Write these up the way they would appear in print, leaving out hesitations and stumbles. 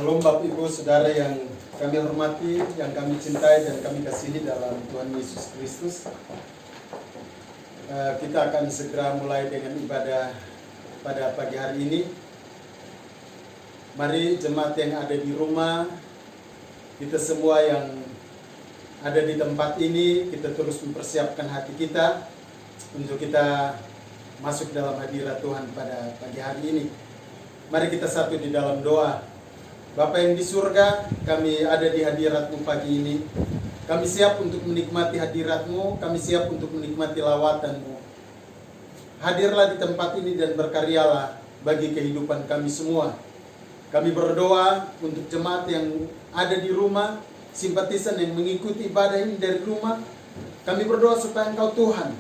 Shalom Bapak Ibu Saudara yang kami hormati, yang kami cintai dan kami kasihi dalam Tuhan Yesus Kristus. Kita akan segera mulai dengan ibadah pada pagi hari ini. Mari jemaat yang ada di rumah, kita semua yang ada di tempat ini, kita terus mempersiapkan hati kita untuk kita masuk dalam hadirat Tuhan pada pagi hari ini. Mari kita satu di dalam doa. Bapa yang di surga, kami ada di hadirat-Mu pagi ini. Kami siap untuk menikmati hadirat-Mu, kami siap untuk menikmati lawatan-Mu. Hadirlah di tempat ini dan berkaryalah bagi kehidupan kami semua. Kami berdoa untuk jemaat yang ada di rumah, simpatisan yang mengikuti ibadah ini dari rumah. Kami berdoa supaya Engkau Tuhan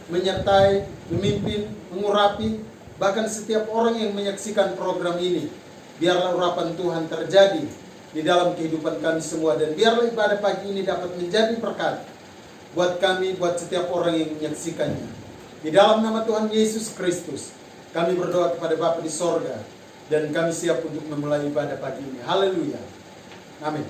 menyertai, memimpin, mengurapi, bahkan setiap orang yang menyaksikan program ini. Biarlah urapan Tuhan terjadi di dalam kehidupan kami semua. Dan biarlah ibadah pagi ini dapat menjadi berkat buat kami, buat setiap orang yang menyaksikannya. Di dalam nama Tuhan Yesus Kristus, kami berdoa kepada Bapa di sorga. Dan kami siap untuk memulai ibadah pagi ini. Haleluya. Amin.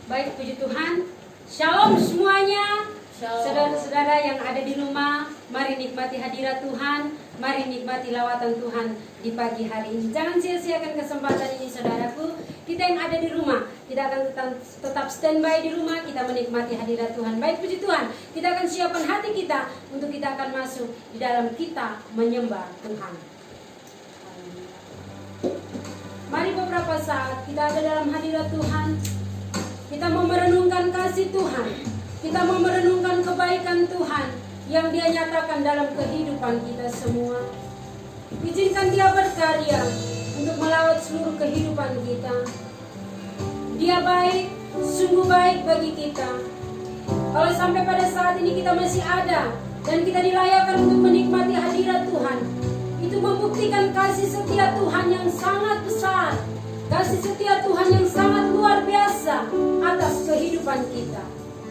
Baik, puji Tuhan. Shalom semuanya. Saudara-saudara yang ada di rumah, mari nikmati hadirat Tuhan, mari nikmati lawatan Tuhan di pagi hari ini. Jangan sia-siakan kesempatan ini, saudaraku. Kita yang ada di rumah, kita akan tetap standby di rumah, kita menikmati hadirat Tuhan. Baik, puji Tuhan, kita akan siapkan hati kita untuk kita akan masuk di dalam kita menyembah Tuhan. Mari beberapa saat kita ada dalam hadirat Tuhan, kita mau merenungkan kasih Tuhan. Kita mau merenungkan kebaikan Tuhan yang Dia nyatakan dalam kehidupan kita semua. Izinkan Dia berkarya untuk melawat seluruh kehidupan kita. Dia baik, sungguh baik bagi kita. Kalau sampai pada saat ini kita masih ada dan kita dilayakkan untuk menikmati hadirat Tuhan, itu membuktikan kasih setia Tuhan yang sangat besar, kasih setia Tuhan yang sangat luar biasa atas kehidupan kita.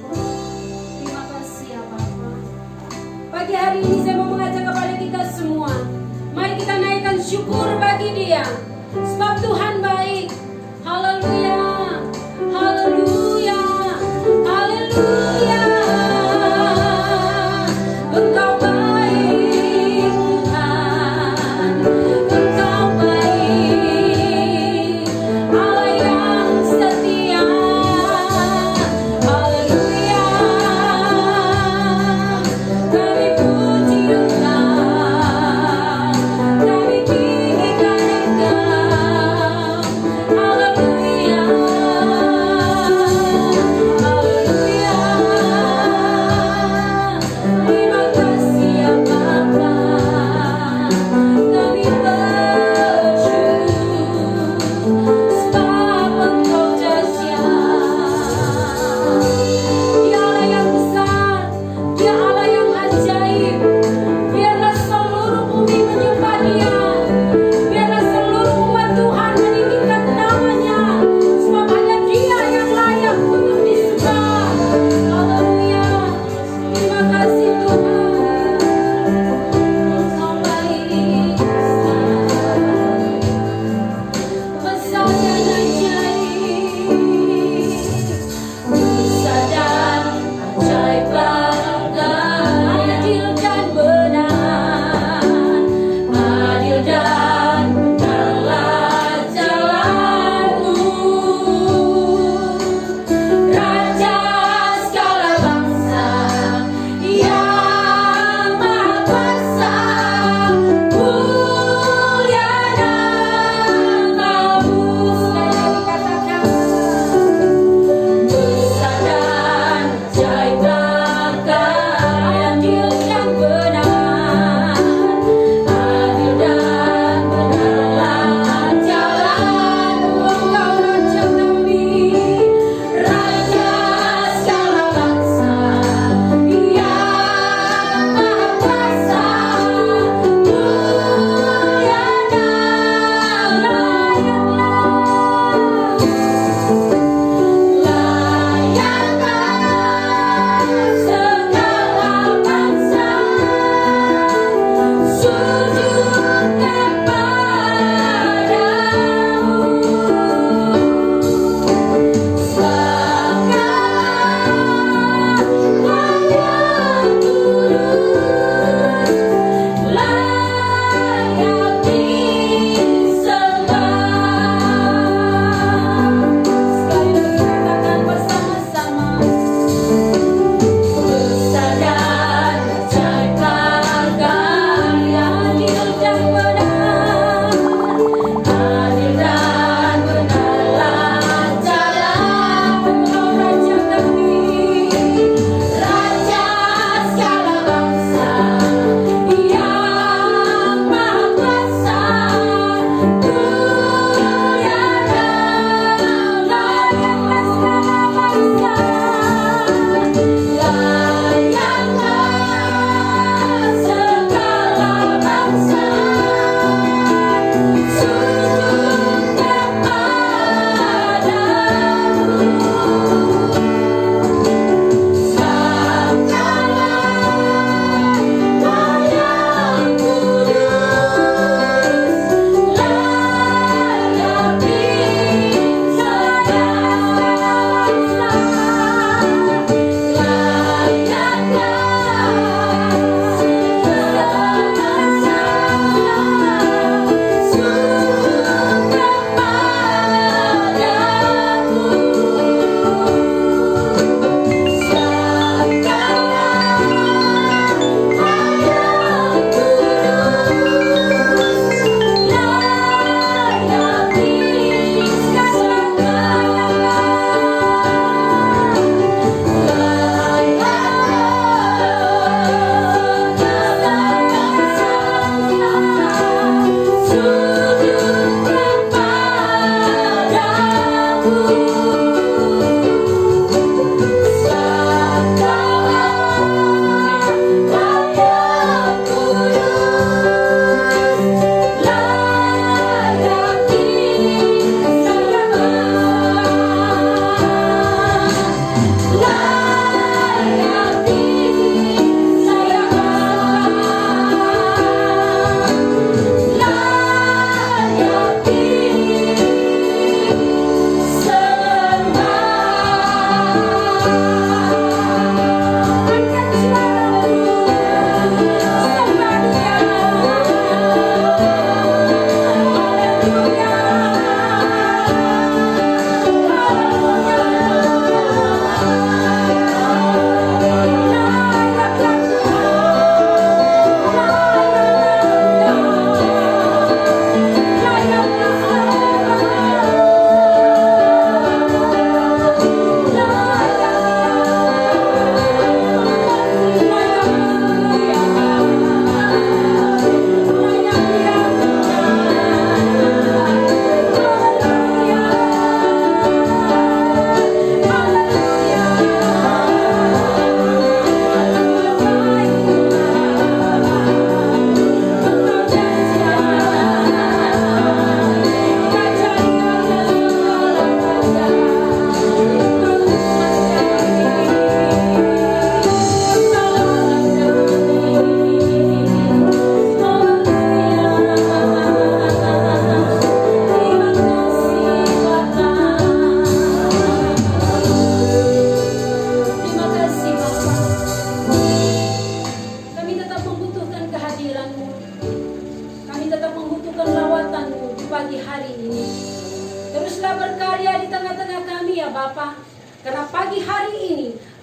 Terima kasih ya Bapa. Pagi hari ini saya mau mengajak kepada kita semua, mari kita naikkan syukur bagi Dia, sebab Tuhan baik. Haleluya, haleluya, haleluya. Engkau baik Tuhan, Engkau baik, Allah yang setia. Haleluya, kami puji Engkau, kami tinggikan Engkau. Haleluya.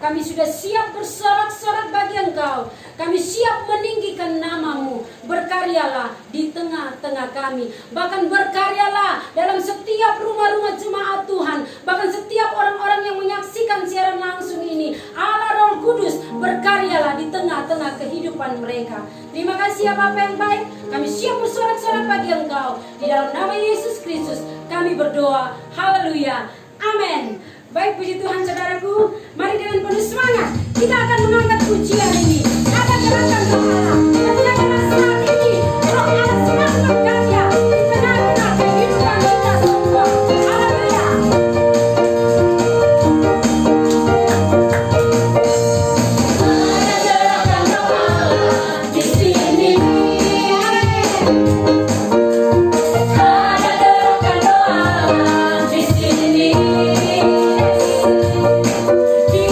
Kami sudah siap bersorak-sorak bagi Engkau. Kami siap meninggikan namamu. Berkaryalah di tengah-tengah kami. Bahkan berkaryalah dalam setiap rumah-rumah jemaat Tuhan. Bahkan setiap orang-orang yang menyaksikan siaran langsung ini. Allah Roh Kudus, berkaryalah di tengah-tengah kehidupan mereka. Terima kasih ya Bapa yang baik. Kami siap bersorak-sorak bagi Engkau. Di dalam nama Yesus Kristus kami berdoa. Haleluya. Amin. Baik, puji Tuhan saudaraku. Mari dengan penuh semangat kita akan mengangkat pujian ini. Akan gerakan roh Allah. Dan karena saat ini roh Allah sedang bekerja di tengah-tengah kehidupan kita semua. Haleluya. Ada gerakan roh Allah di sini. Ada gerakan roh Allah di sini. Di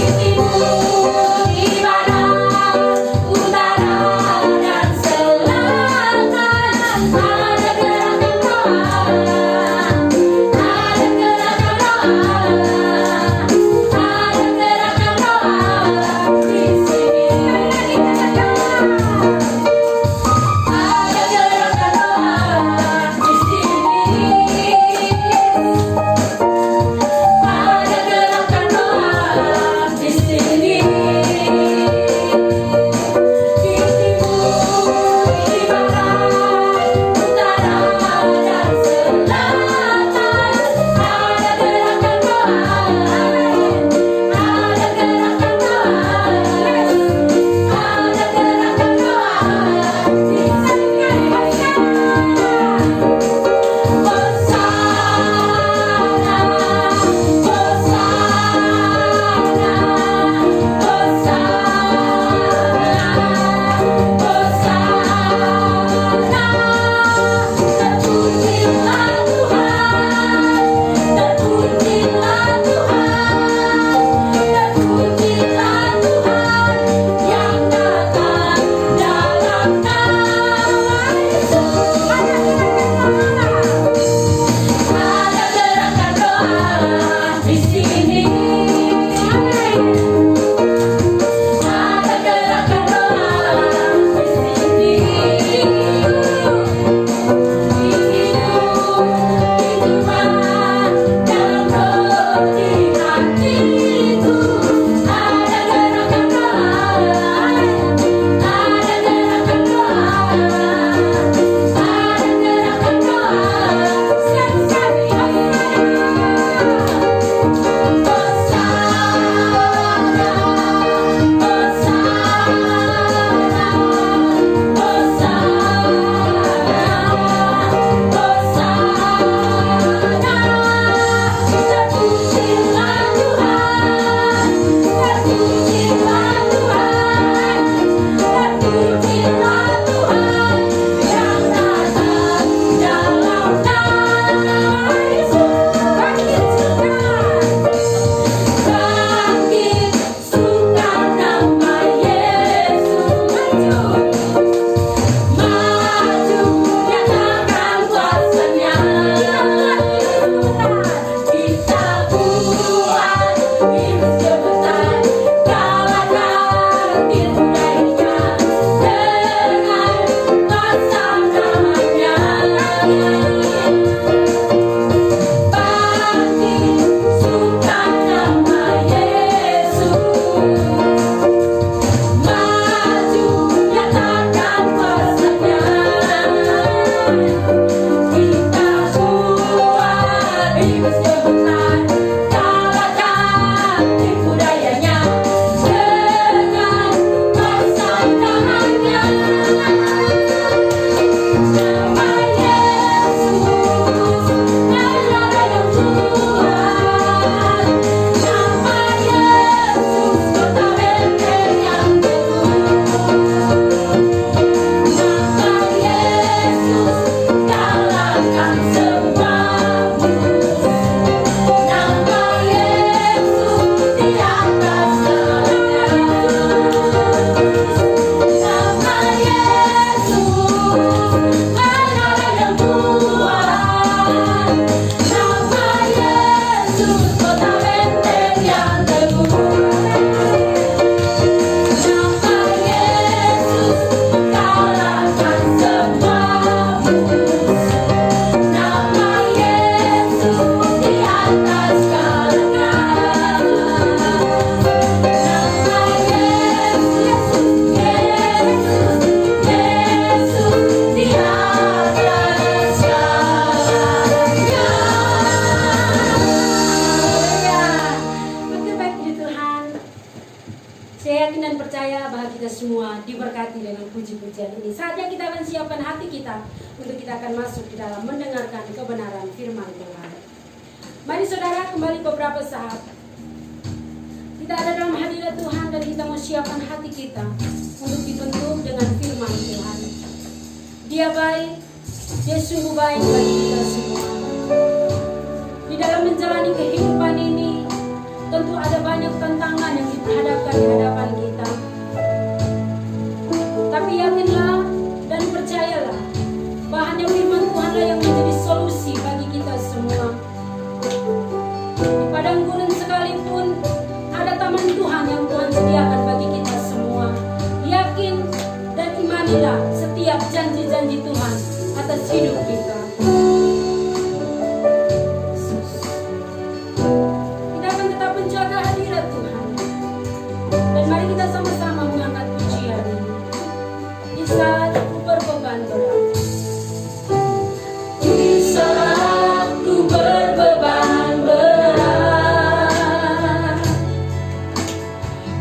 Saya yakin dan percaya bahwa kita semua diberkati dengan puji-pujian ini. Saatnya kita akan siapkan hati kita untuk kita akan masuk di dalam mendengarkan kebenaran firman Tuhan. Mari saudara, kembali beberapa saat kita ada dalam hadirat Tuhan dan kita mau siapkan hati kita untuk dibentuk dengan firman Tuhan. Dia baik, Dia sungguh baik bagi kita semua. Di dalam menjalani kehidupan ini tentu ada banyak tantangan yang diperhadapkan di hadapan kita. Tapi yakinlah dan percayalah bahwa hanya firman Tuhanlah yang menjadi solusi bagi kita semua. Di padang gurun sekalipun ada taman Tuhan yang Tuhan sediakan bagi kita semua. Yakin dan imanilah setiap janji-janji Tuhan atas hidup kita. Dan mari kita sama-sama mengangkat pujian ini. Di saat aku berbeban berat, di saat aku berbeban berat,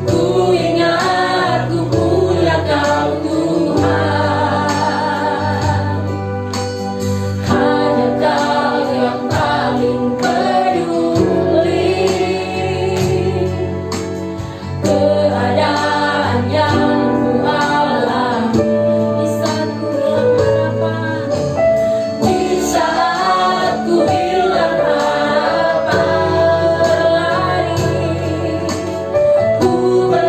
ku ingat ku punya Kau Tuhan. Hanya Kau yang paling peduli. Keadaan yang ku alami di saat ku hilang harapan, di saat ku hilang harapan, ku berlari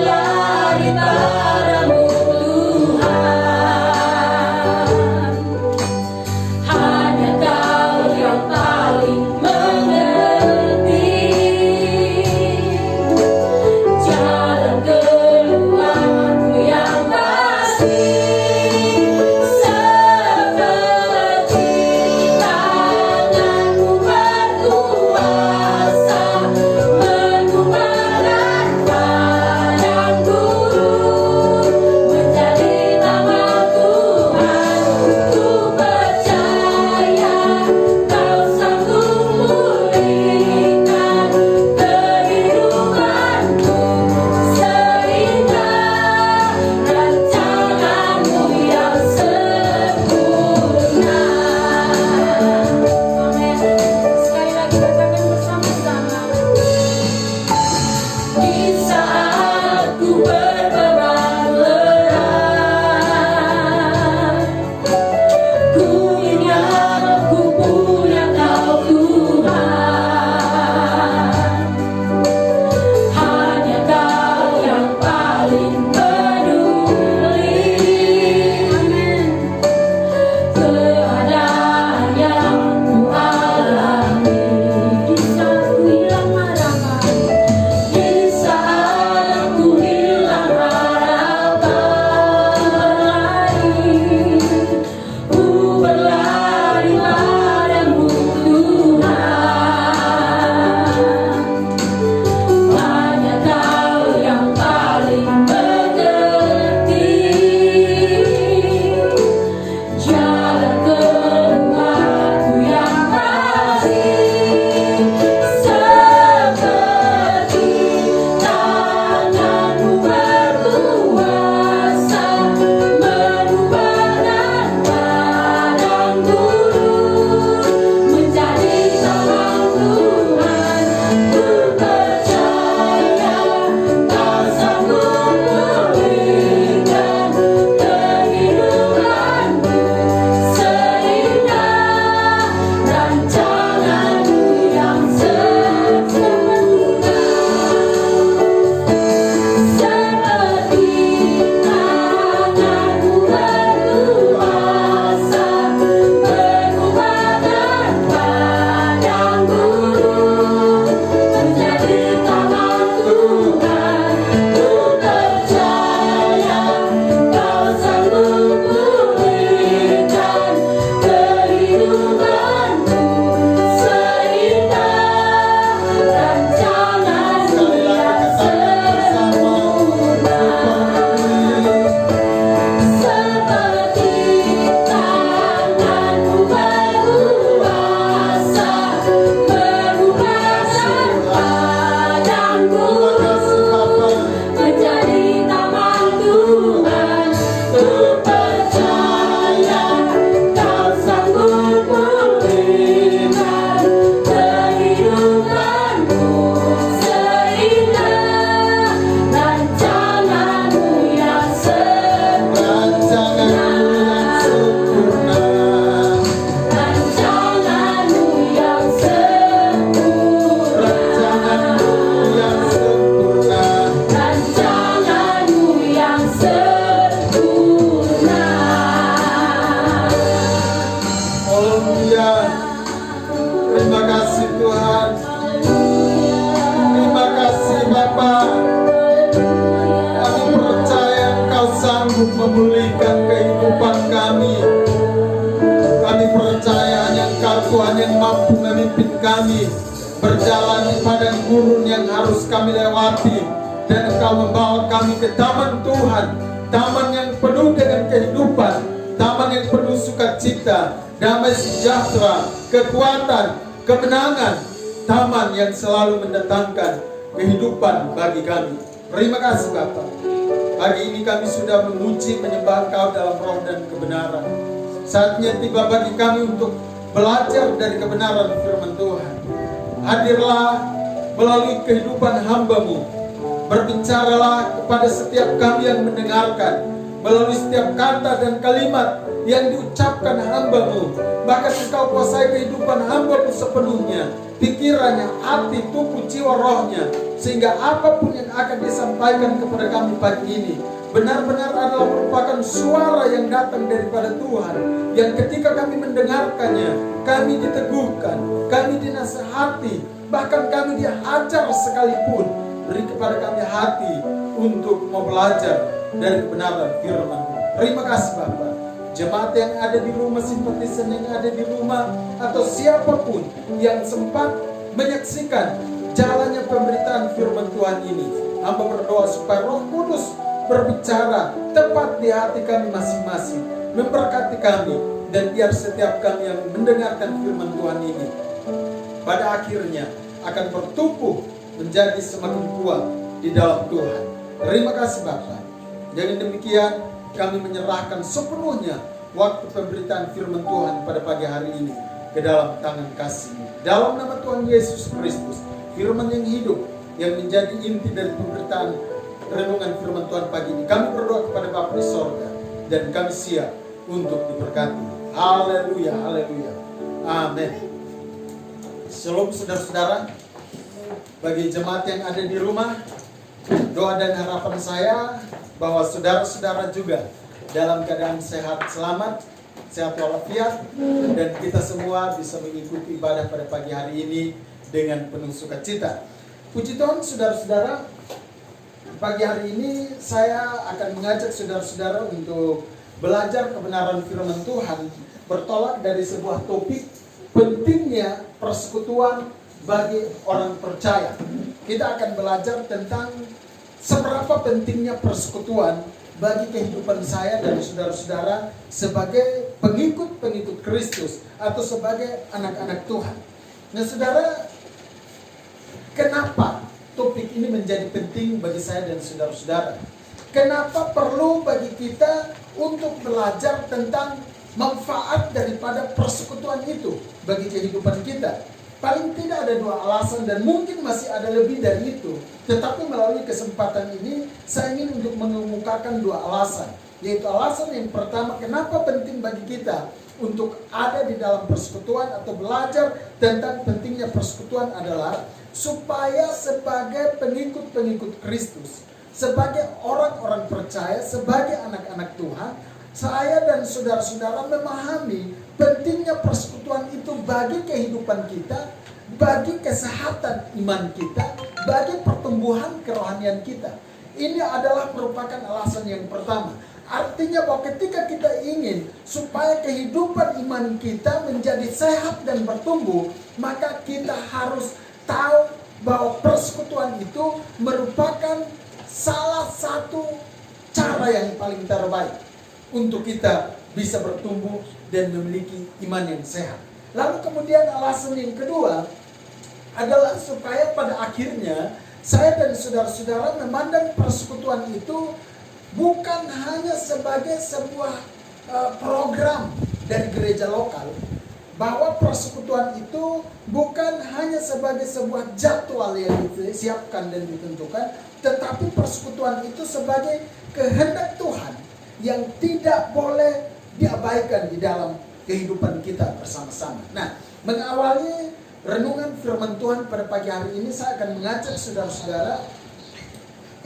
memulihkan kehidupan kami. Kami percaya hanya Engkau Tuhan yang mampu memimpin kami berjalan di padang gurun yang harus kami lewati, dan Engkau membawa kami ke taman Tuhan, taman yang penuh dengan kehidupan, taman yang penuh sukacita, damai sejahtera, kekuatan, kemenangan, taman yang selalu mendatangkan kehidupan bagi kami. Terima kasih Bapa. Pagi ini kami sudah memuji menyembah Engkau dalam roh dan kebenaran. Saatnya tiba bagi kami untuk belajar dari kebenaran firman Tuhan. Hadirlah melalui kehidupan hamba-Mu. Berbicaralah kepada setiap kami yang mendengarkan, melalui setiap kata dan kalimat yang diucapkan hamba-Mu. Bahkan Engkau kuasai kehidupan hamba-Mu sepenuhnya, pikirannya, hati, tubuh, jiwa, rohnya, sehingga apapun yang akan disampaikan kepada kami pagi ini benar-benar adalah merupakan suara yang datang daripada Tuhan, yang ketika kami mendengarkannya, kami diteguhkan, kami dinasihati, bahkan kami diajar sekalipun. Beri kepada kami hati untuk mau belajar dari kebenaran firman-Mu. Terima kasih Bapak. Jemaat yang ada di rumah, simpatisan yang ada di rumah, atau siapapun yang sempat menyaksikan jalannya pemberitaan firman Tuhan ini, hamba berdoa supaya Roh Kudus berbicara tepat di hati kami masing-masing, memberkati kami, dan biar setiap kami yang mendengarkan firman Tuhan ini pada akhirnya akan bertumbuh menjadi semakin kuat di dalam Tuhan. Terima kasih Bapak. Dengan demikian kami menyerahkan sepenuhnya waktu pemberitaan firman Tuhan pada pagi hari ini ke dalam tangan kasih-Mu. Dalam nama Tuhan Yesus Kristus, firman yang hidup, yang menjadi inti dari pemberitaan renungan firman Tuhan pagi ini, kami berdoa kepada Bapa di sorga, dan kami siap untuk diberkati. Haleluya, haleluya, amin. Shalom saudara-saudara. Bagi jemaat yang ada di rumah, doa dan harapan saya bahwa saudara-saudara juga dalam keadaan sehat selamat, sehat walafiat, dan kita semua bisa mengikuti ibadah pada pagi hari ini dengan penuh sukacita. Puji Tuhan saudara-saudara, pagi hari ini saya akan mengajak saudara-saudara untuk belajar kebenaran firman Tuhan, bertolak dari sebuah topik pentingnya persekutuan bagi orang percaya. Kita akan belajar tentang seberapa pentingnya persekutuan bagi kehidupan saya dan saudara-saudara sebagai pengikut-pengikut Kristus atau sebagai anak-anak Tuhan. Nah saudara, kenapa topik ini menjadi penting bagi saya dan saudara-saudara? Kenapa perlu bagi kita untuk belajar tentang manfaat daripada persekutuan itu bagi kehidupan kita? Paling tidak ada dua alasan, dan mungkin masih ada lebih dari itu. Tetapi melalui kesempatan ini saya ingin untuk mengemukakan dua alasan. Yaitu alasan yang pertama, kenapa penting bagi kita untuk ada di dalam persekutuan atau belajar tentang pentingnya persekutuan adalah supaya sebagai pengikut-pengikut Kristus, sebagai orang-orang percaya, sebagai anak-anak Tuhan, saya dan saudara-saudara memahami pentingnya persekutuan itu bagi kehidupan kita, bagi kesehatan iman kita, bagi pertumbuhan kerohanian kita. Ini adalah merupakan alasan yang pertama. Artinya bahwa ketika kita ingin supaya kehidupan iman kita menjadi sehat dan bertumbuh, maka kita harus tahu bahwa persekutuan itu merupakan salah satu cara yang paling terbaik untuk kita bisa bertumbuh dan memiliki iman yang sehat. Lalu kemudian alasan yang kedua adalah supaya pada akhirnya saya dan saudara-saudara memandang persekutuan itu bukan hanya sebagai sebuah program dari gereja lokal, bahwa persekutuan itu bukan hanya sebagai sebuah jadwal yang disiapkan dan ditentukan, tetapi persekutuan itu sebagai kehendak Tuhan yang tidak boleh diabaikan di dalam kehidupan kita bersama-sama. Nah, mengawali renungan firman Tuhan pada pagi hari ini, saya akan mengajak saudara-saudara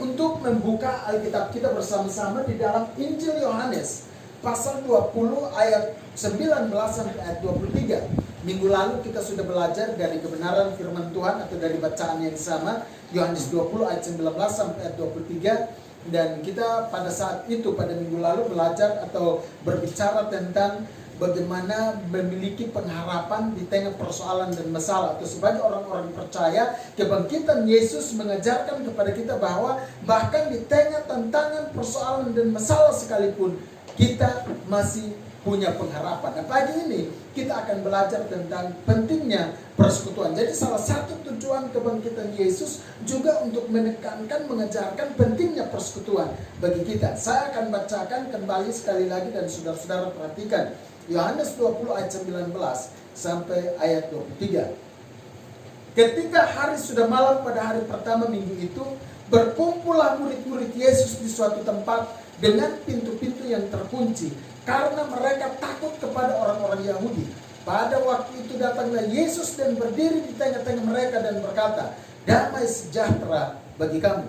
untuk membuka Alkitab kita bersama-sama di dalam Injil Yohanes pasal 20 ayat 19 sampai ayat 23. Minggu lalu kita sudah belajar dari kebenaran firman Tuhan atau dari bacaan yang sama, Yohanes 20 ayat 19 sampai ayat 23. Dan kita pada saat itu, pada minggu lalu belajar atau berbicara tentang bagaimana memiliki pengharapan di tengah persoalan dan masalah. Atau sebagai orang-orang percaya, kebangkitan Yesus mengajarkan kepada kita bahwa bahkan di tengah tantangan, persoalan dan masalah sekalipun, kita masih punya pengharapan. Nah, pagi ini kita akan belajar tentang pentingnya persekutuan. Jadi salah satu tujuan kebangkitan Yesus juga untuk menekankan, mengajarkan pentingnya persekutuan bagi kita. Saya akan bacakan kembali sekali lagi dan saudara-saudara perhatikan. Yohanes 20 ayat 19 sampai ayat 23. Ketika hari sudah malam pada hari pertama minggu itu, berkumpullah murid-murid Yesus di suatu tempat dengan pintu-pintu yang terkunci, karena mereka takut kepada orang-orang Yahudi. Pada waktu itu datanglah Yesus dan berdiri di tengah-tengah mereka dan berkata, "Damai sejahtera bagi kamu."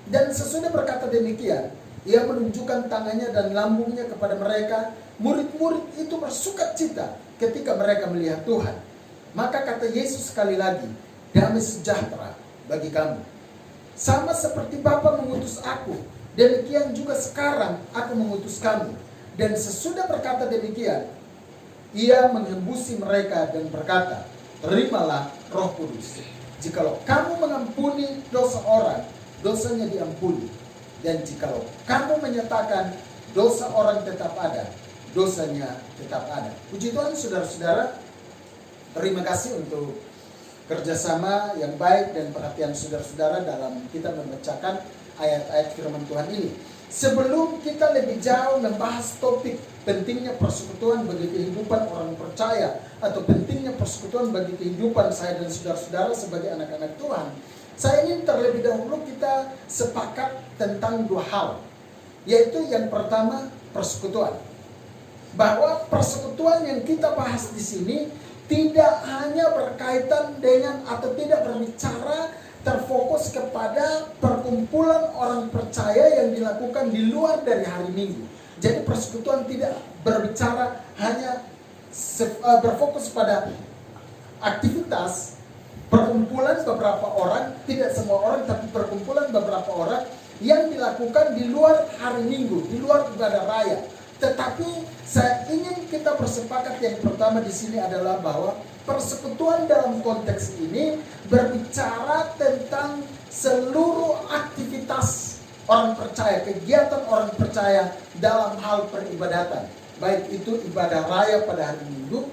Dan sesudah berkata demikian, Ia menunjukkan tangannya dan lambungnya kepada mereka. Murid-murid itu bersukacita ketika mereka melihat Tuhan. Maka kata Yesus sekali lagi, "Damai sejahtera bagi kamu. Sama seperti Bapa mengutus aku, demikian juga sekarang aku mengutus kamu." Dan sesudah berkata demikian, Ia menghembusi mereka dan berkata, "Terimalah Roh Kudus. Jikalau kamu mengampuni dosa orang, dosanya diampuni. Dan jikalau kamu menyatakan dosa orang tetap ada, dosanya tetap ada." Puji Tuhan, saudara-saudara. Terima kasih untuk kerjasama yang baik dan perhatian saudara-saudara dalam kita membacakan ayat-ayat firman Tuhan ini. Sebelum kita lebih jauh membahas topik pentingnya persekutuan bagi kehidupan orang percaya, atau pentingnya persekutuan bagi kehidupan saya dan saudara-saudara sebagai anak-anak Tuhan, saya ingin terlebih dahulu kita sepakat tentang dua hal. Yaitu yang pertama, persekutuan. Bahwa persekutuan yang kita bahas di sini tidak hanya berkaitan dengan atau tidak berbicara terfokus kepada perkumpulan orang percaya yang dilakukan di luar dari hari Minggu. Jadi persekutuan tidak berbicara hanya berfokus pada aktivitas perkumpulan beberapa orang, tidak semua orang, tapi perkumpulan beberapa orang yang dilakukan di luar hari Minggu, di luar ibadah raya. Tetapi saya ingin kita bersepakat yang pertama di sini adalah bahwa persekutuan dalam konteks ini berbicara tentang seluruh aktivitas orang percaya, kegiatan orang percaya dalam hal peribadatan. Baik itu ibadah raya pada hari Minggu,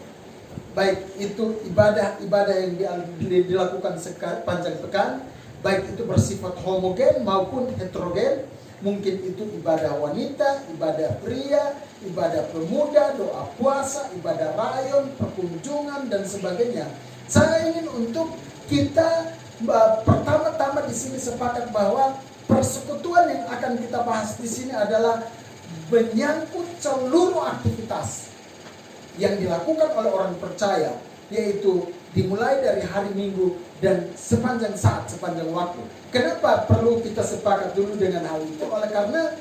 baik itu ibadah-ibadah yang dilakukan sepanjang pekan, baik itu bersifat homogen maupun heterogen. Mungkin itu ibadah wanita, ibadah pria, ibadah pemuda, doa puasa, ibadah rayon, perkunjungan dan sebagainya. Saya ingin untuk kita pertama-tama di sini sepakat bahwa persekutuan yang akan kita bahas di sini adalah menyangkut seluruh aktivitas yang dilakukan oleh orang percaya, yaitu dimulai dari hari Minggu dan sepanjang saat, sepanjang waktu. Kenapa perlu kita sepakat dulu dengan hal itu? Oleh karena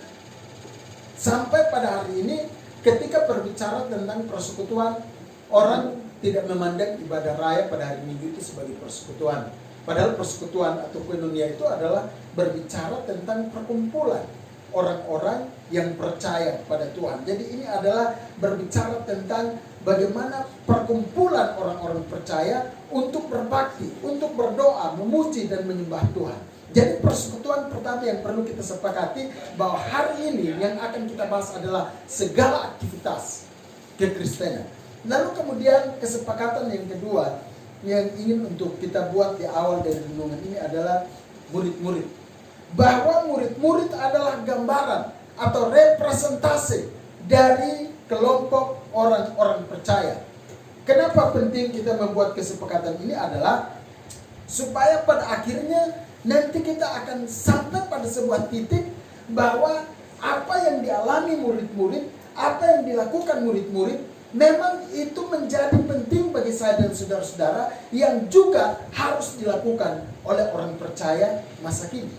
sampai pada hari ini ketika berbicara tentang persekutuan, orang tidak memandang ibadah raya pada hari Minggu itu sebagai persekutuan. Padahal persekutuan atau koinonia itu adalah berbicara tentang perkumpulan orang-orang yang percaya pada Tuhan. Jadi ini adalah berbicara tentang bagaimana perkumpulan orang-orang percaya untuk berbakti, untuk berdoa, memuji dan menyembah Tuhan. Jadi persekutuan pertama yang perlu kita sepakati bahwa hari ini yang akan kita bahas adalah segala aktivitas kekristenan. Lalu kemudian kesepakatan yang kedua yang ingin untuk kita buat di awal dari renungan ini adalah murid-murid. Bahwa murid-murid adalah gambaran atau representasi dari kelompok orang-orang percaya. Kenapa penting kita membuat kesepakatan ini adalah supaya pada akhirnya nanti kita akan sampai pada sebuah titik bahwa apa yang dialami murid-murid, apa yang dilakukan murid-murid, memang itu menjadi penting bagi saya dan saudara-saudara yang juga harus dilakukan oleh orang percaya masa kini.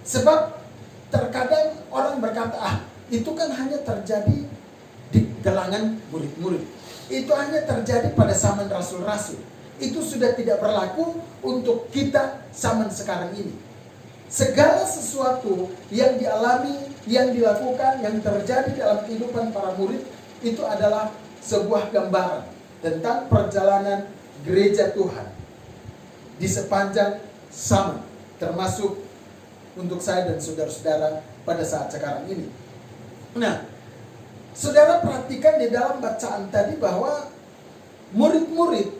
Sebab terkadang orang berkata, itu kan hanya terjadi di kalangan murid-murid. itu hanya terjadi pada zaman rasul-rasul. Itu sudah tidak berlaku untuk kita zaman sekarang ini. Segala sesuatu yang dialami, yang dilakukan, yang terjadi dalam kehidupan para murid itu adalah sebuah gambaran tentang perjalanan gereja Tuhan di sepanjang zaman, termasuk untuk saya dan saudara-saudara pada saat sekarang ini. Nah, saudara perhatikan di dalam bacaan tadi bahwa murid-murid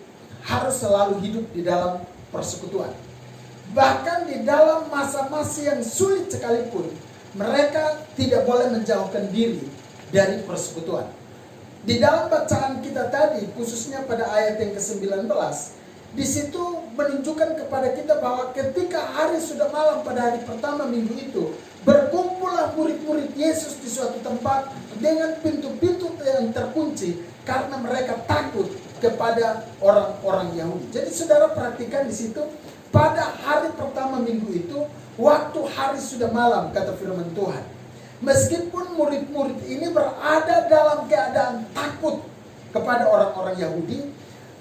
harus selalu hidup di dalam persekutuan. Bahkan di dalam masa-masa yang sulit sekalipun, mereka tidak boleh menjauhkan diri dari persekutuan. Di dalam bacaan kita tadi, khususnya pada ayat yang ke-19, di situ menunjukkan kepada kita bahwa ketika hari sudah malam pada hari pertama minggu itu, berkumpullah murid-murid Yesus di suatu tempat dengan pintu-pintu yang terkunci karena mereka takut kepada orang-orang Yahudi. Jadi saudara perhatikan di situ, pada hari pertama minggu itu, waktu hari sudah malam, kata firman Tuhan. Meskipun murid-murid ini berada dalam keadaan takut kepada orang-orang Yahudi,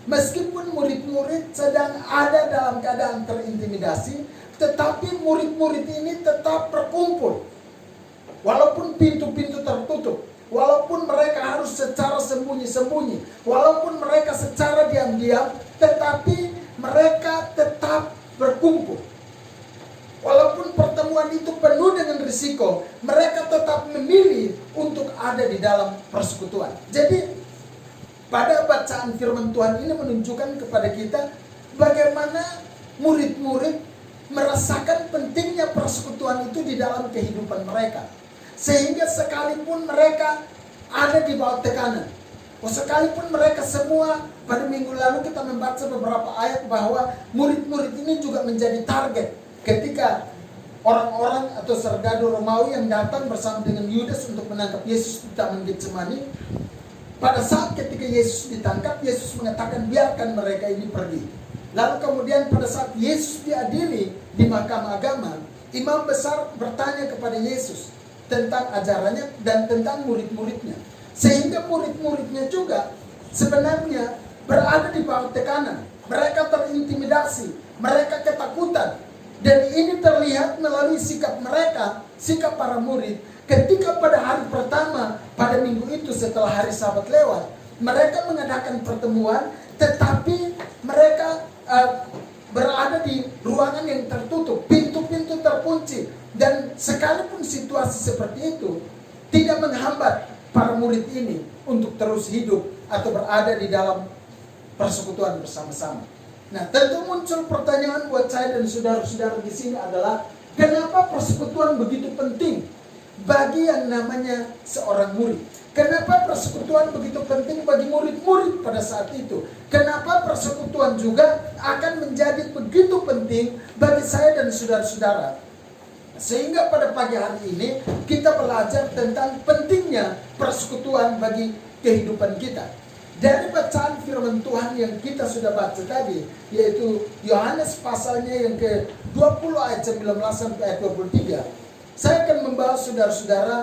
meskipun murid-murid sedang ada dalam keadaan terintimidasi, tetapi murid-murid ini tetap berkumpul. Walaupun pintu-pintu tertutup, walaupun mereka harus secara sembunyi-sembunyi, walaupun mereka secara diam-diam, tetapi mereka tetap berkumpul. Walaupun pertemuan itu penuh dengan risiko, mereka tetap memilih untuk ada di dalam persekutuan. Jadi, pada bacaan firman Tuhan ini menunjukkan kepada kita bagaimana murid-murid merasakan pentingnya persekutuan itu di dalam kehidupan mereka. Sehingga sekalipun mereka ada di bawah tekanan, sekalipun mereka semua, pada minggu lalu kita membaca beberapa ayat bahwa murid-murid ini juga menjadi target ketika orang-orang atau serdadu Romawi yang datang bersama dengan Yudas untuk menangkap Yesus di Taman Getsemani. Pada saat ketika Yesus ditangkap, Yesus mengatakan biarkan mereka ini pergi. Lalu kemudian pada saat Yesus diadili di mahkamah agama, imam besar bertanya kepada Yesus tentang ajarannya dan tentang murid-muridnya. Sehingga murid-muridnya juga sebenarnya berada di bawah tekanan. Mereka terintimidasi, mereka ketakutan. Dan ini terlihat melalui sikap mereka, sikap para murid. Ketika pada hari pertama, pada minggu itu setelah hari Sabat lewat, mereka mengadakan pertemuan, tetapi mereka berada di ruangan yang tertutup, pintu-pintu terkunci. Dan sekalipun situasi seperti itu, tidak menghambat para murid ini untuk terus hidup atau berada di dalam persekutuan bersama-sama. Nah, tentu muncul pertanyaan buat saya dan saudara-saudara di sini adalah, kenapa persekutuan begitu penting bagi yang namanya seorang murid? Kenapa persekutuan begitu penting bagi murid-murid pada saat itu? Kenapa persekutuan juga akan menjadi begitu penting bagi saya dan saudara-saudara? Sehingga pada pagi hari ini kita belajar tentang pentingnya persekutuan bagi kehidupan kita. Dari bacaan firman Tuhan yang kita sudah baca tadi, yaitu Yohanes pasalnya yang ke-20 ayat 19 sampai ayat 23, saya akan membawa saudara-saudara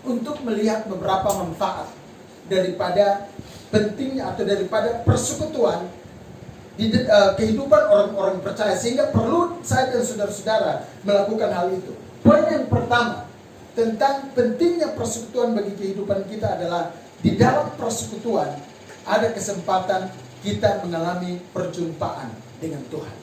untuk melihat beberapa manfaat daripada pentingnya atau daripada persekutuan di kehidupan orang-orang percaya, sehingga perlu saya dan saudara-saudara melakukan hal itu. Poin yang pertama tentang pentingnya persekutuan bagi kehidupan kita adalah, di dalam persekutuan ada kesempatan kita mengalami perjumpaan dengan Tuhan.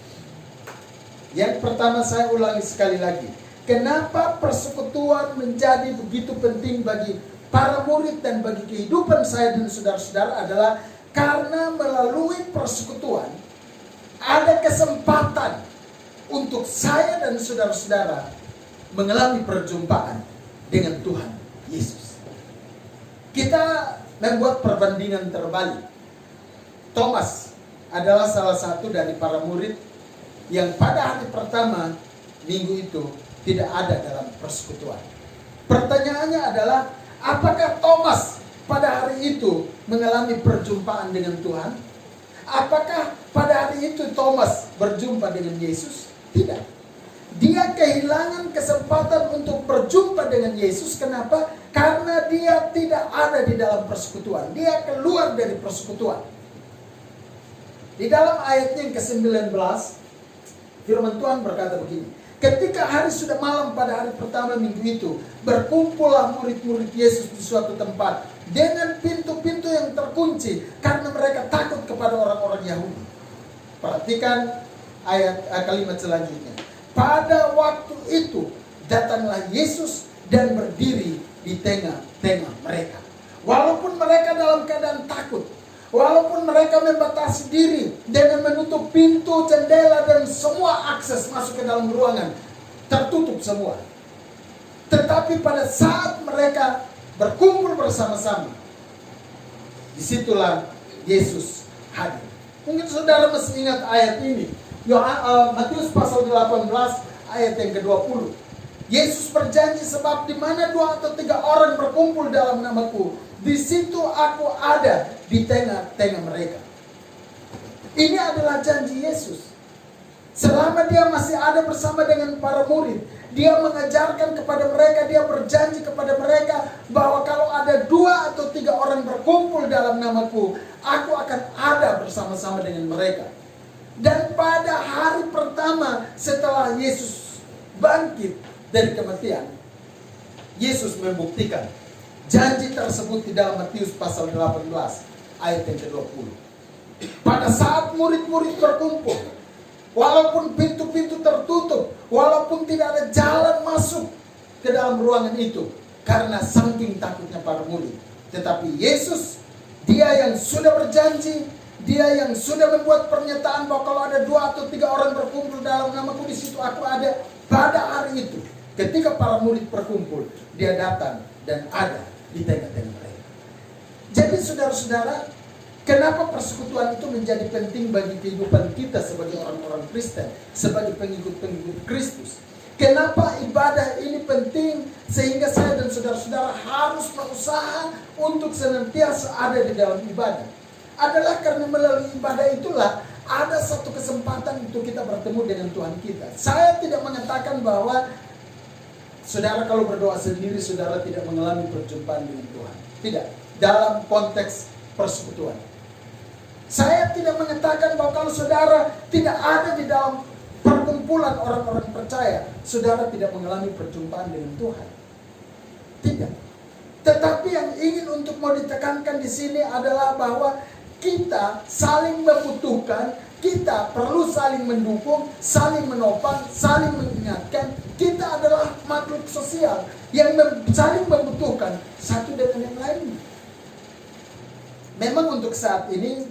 Yang pertama, saya ulangi sekali lagi, kenapa persekutuan menjadi begitu penting bagi para murid dan bagi kehidupan saya dan saudara-saudara adalah karena melalui persekutuan ada kesempatan untuk saya dan saudara-saudara mengalami perjumpaan dengan Tuhan Yesus. Kita membuat perbandingan terbalik. Thomas adalah salah satu dari para murid yang pada hari pertama minggu itu tidak ada dalam persekutuan. Pertanyaannya adalah, apakah Thomas pada hari itu mengalami perjumpaan dengan Tuhan? Apakah pada hari itu Thomas berjumpa dengan Yesus? Tidak. Dia kehilangan kesempatan untuk berjumpa dengan Yesus. Kenapa? Karena dia tidak ada di dalam persekutuan. Dia keluar dari persekutuan. Di dalam ayatnya yang ke-19, firman Tuhan berkata begini. Ketika hari sudah malam pada hari pertama minggu itu, berkumpullah murid-murid Yesus di suatu tempat dengan pintu-pintu yang terkunci karena mereka takut kepada orang-orang Yahudi. Perhatikan kalimat selanjutnya. Pada waktu itu datanglah Yesus dan berdiri di tengah-tengah mereka. Walaupun mereka dalam keadaan takut, walaupun mereka membatasi diri dengan menutup pintu, jendela, dan semua akses masuk ke dalam ruangan, tertutup semua. Tetapi pada saat mereka berkumpul bersama-sama, disitulah Yesus hadir. Mungkin saudara masih ingat ayat ini. Matius pasal 18 ayat yang ke-20. Yesus berjanji, sebab di mana 2 atau 3 orang berkumpul dalam namaku, di situ aku ada di tengah-tengah mereka. Ini adalah janji Yesus. Selama dia masih ada bersama dengan para murid, dia mengajarkan kepada mereka, dia berjanji kepada mereka bahwa kalau ada 2 atau 3 orang berkumpul dalam namaku, aku akan ada bersama-sama dengan mereka. Dan pada hari pertama setelah Yesus bangkit dari kematian, Yesus membuktikan janji tersebut di dalam Matius pasal 18 ayat yang ke-20. Pada saat murid-murid berkumpul, walaupun pintu-pintu tertutup, walaupun tidak ada jalan masuk ke dalam ruangan itu karena saking takutnya para murid, tetapi Yesus, dia yang sudah berjanji, dia yang sudah membuat pernyataan bahwa kalau ada 2 atau 3 orang berkumpul dalam namaku, di situ aku ada. Pada hari itu, ketika para murid berkumpul, dia datang dan ada di tengah-tengah mereka. Jadi saudara-saudara, kenapa persekutuan itu menjadi penting bagi kehidupan kita sebagai orang-orang Kristen, sebagai pengikut-pengikut Kristus? Kenapa ibadah ini penting sehingga saya dan saudara-saudara harus berusaha untuk senantiasa ada di dalam ibadah? Adalah karena melalui ibadah itulah ada satu kesempatan untuk kita bertemu dengan Tuhan kita. Saya tidak mengatakan bahwa saudara kalau berdoa sendiri saudara tidak mengalami perjumpaan dengan Tuhan. Tidak. Dalam konteks persekutuan. Saya tidak mengatakan bahwa kalau saudara tidak ada di dalam perkumpulan orang-orang percaya, saudara tidak mengalami perjumpaan dengan Tuhan. Tidak. Tetapi yang ingin untuk mau ditekankan di sini adalah bahwa kita saling membutuhkan, kita perlu saling mendukung, saling menopang, saling mengingatkan. Kita adalah makhluk sosial yang saling membutuhkan satu dengan yang lainnya. Memang untuk saat ini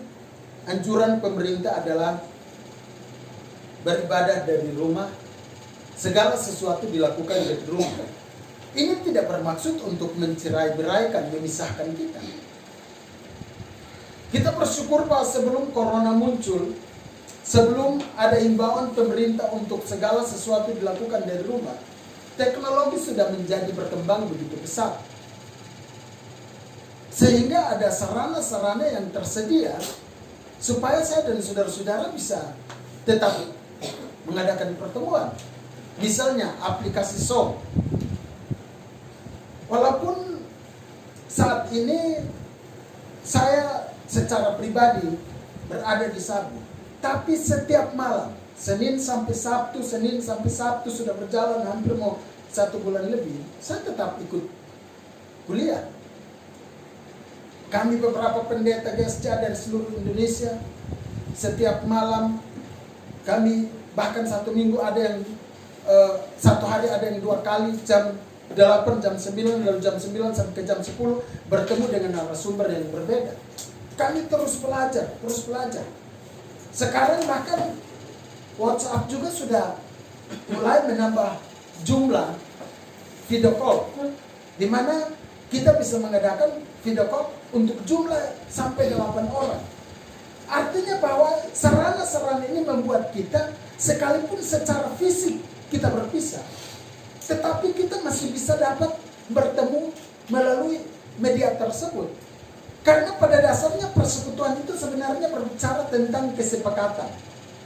anjuran pemerintah adalah beribadah dari rumah, segala sesuatu dilakukan dari rumah. Ini tidak bermaksud untuk mencerai-beraikan, memisahkan kita. Kita bersyukur bahwa sebelum corona muncul, sebelum ada imbauan pemerintah untuk segala sesuatu dilakukan dari rumah, teknologi sudah menjadi berkembang begitu pesat. Sehingga ada sarana-sarana yang tersedia supaya saya dan saudara-saudara bisa tetap mengadakan pertemuan. Misalnya aplikasi Zoom. Walaupun saat ini saya secara pribadi berada di Sabu, tapi setiap malam, Senin sampai Sabtu sudah berjalan hampir mau 1 bulan lebih, saya tetap ikut kuliah. Kami beberapa pendeta GSJ dari seluruh Indonesia, setiap malam kami bahkan 1 minggu ada yang 1 hari ada yang 2 kali, jam 8, jam 9, lalu jam 9 sampai ke jam 10 bertemu dengan narasumber yang berbeda. Kami terus belajar. Sekarang bahkan WhatsApp juga sudah mulai menambah jumlah video call, di mana kita bisa mengadakan video call untuk jumlah sampai 8 orang. Artinya bahwa sarana-sarana ini membuat kita, sekalipun secara fisik kita berpisah, tetapi kita masih bisa dapat bertemu melalui media tersebut. Karena pada dasarnya persekutuan itu sebenarnya berbicara tentang kesepakatan.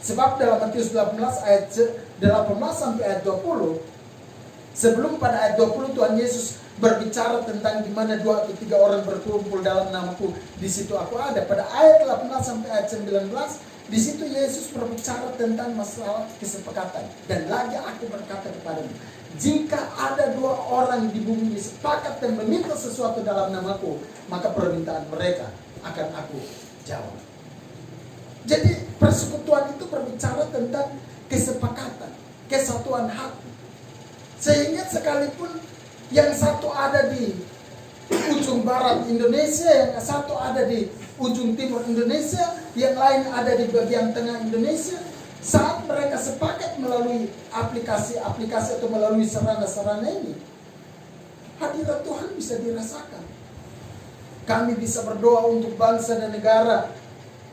Sebab dalam Matius 18 ayat 18 sampai ayat 20, sebelum pada ayat 20 Tuhan Yesus berbicara tentang di mana 2 atau 3 orang berkumpul dalam namaku, di situ aku ada. Pada ayat 18 sampai ayat 19, di situ Yesus berbicara tentang masalah kesepakatan. Dan lagi aku berkata kepadamu, jika ada 2 orang di bumi ini sepakat dan meminta sesuatu dalam namaku, maka permintaan mereka akan aku jawab. Jadi persekutuan itu berbicara tentang kesepakatan, kesatuan hati. Sehingga sekalipun yang satu ada di ujung barat Indonesia, yang satu ada di ujung timur Indonesia, yang lain ada di bagian tengah Indonesia, saat mereka sepakat melalui aplikasi-aplikasi atau melalui sarana-sarana ini, hadirat Tuhan bisa dirasakan. Kami bisa berdoa untuk bangsa dan negara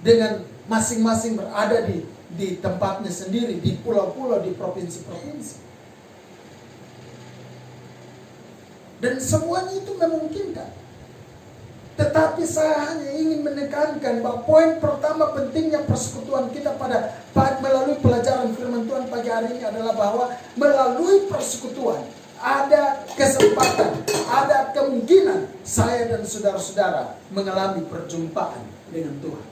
dengan masing-masing berada di tempatnya sendiri, di pulau-pulau, di provinsi-provinsi. Dan semuanya itu memungkinkan. Tetapi saya hanya ingin menekankan bahwa poin pertama pentingnya persekutuan kita melalui pelajaran firman Tuhan pagi hari ini adalah bahwa melalui persekutuan ada kesempatan, ada kemungkinan saya dan saudara-saudara mengalami perjumpaan dengan Tuhan.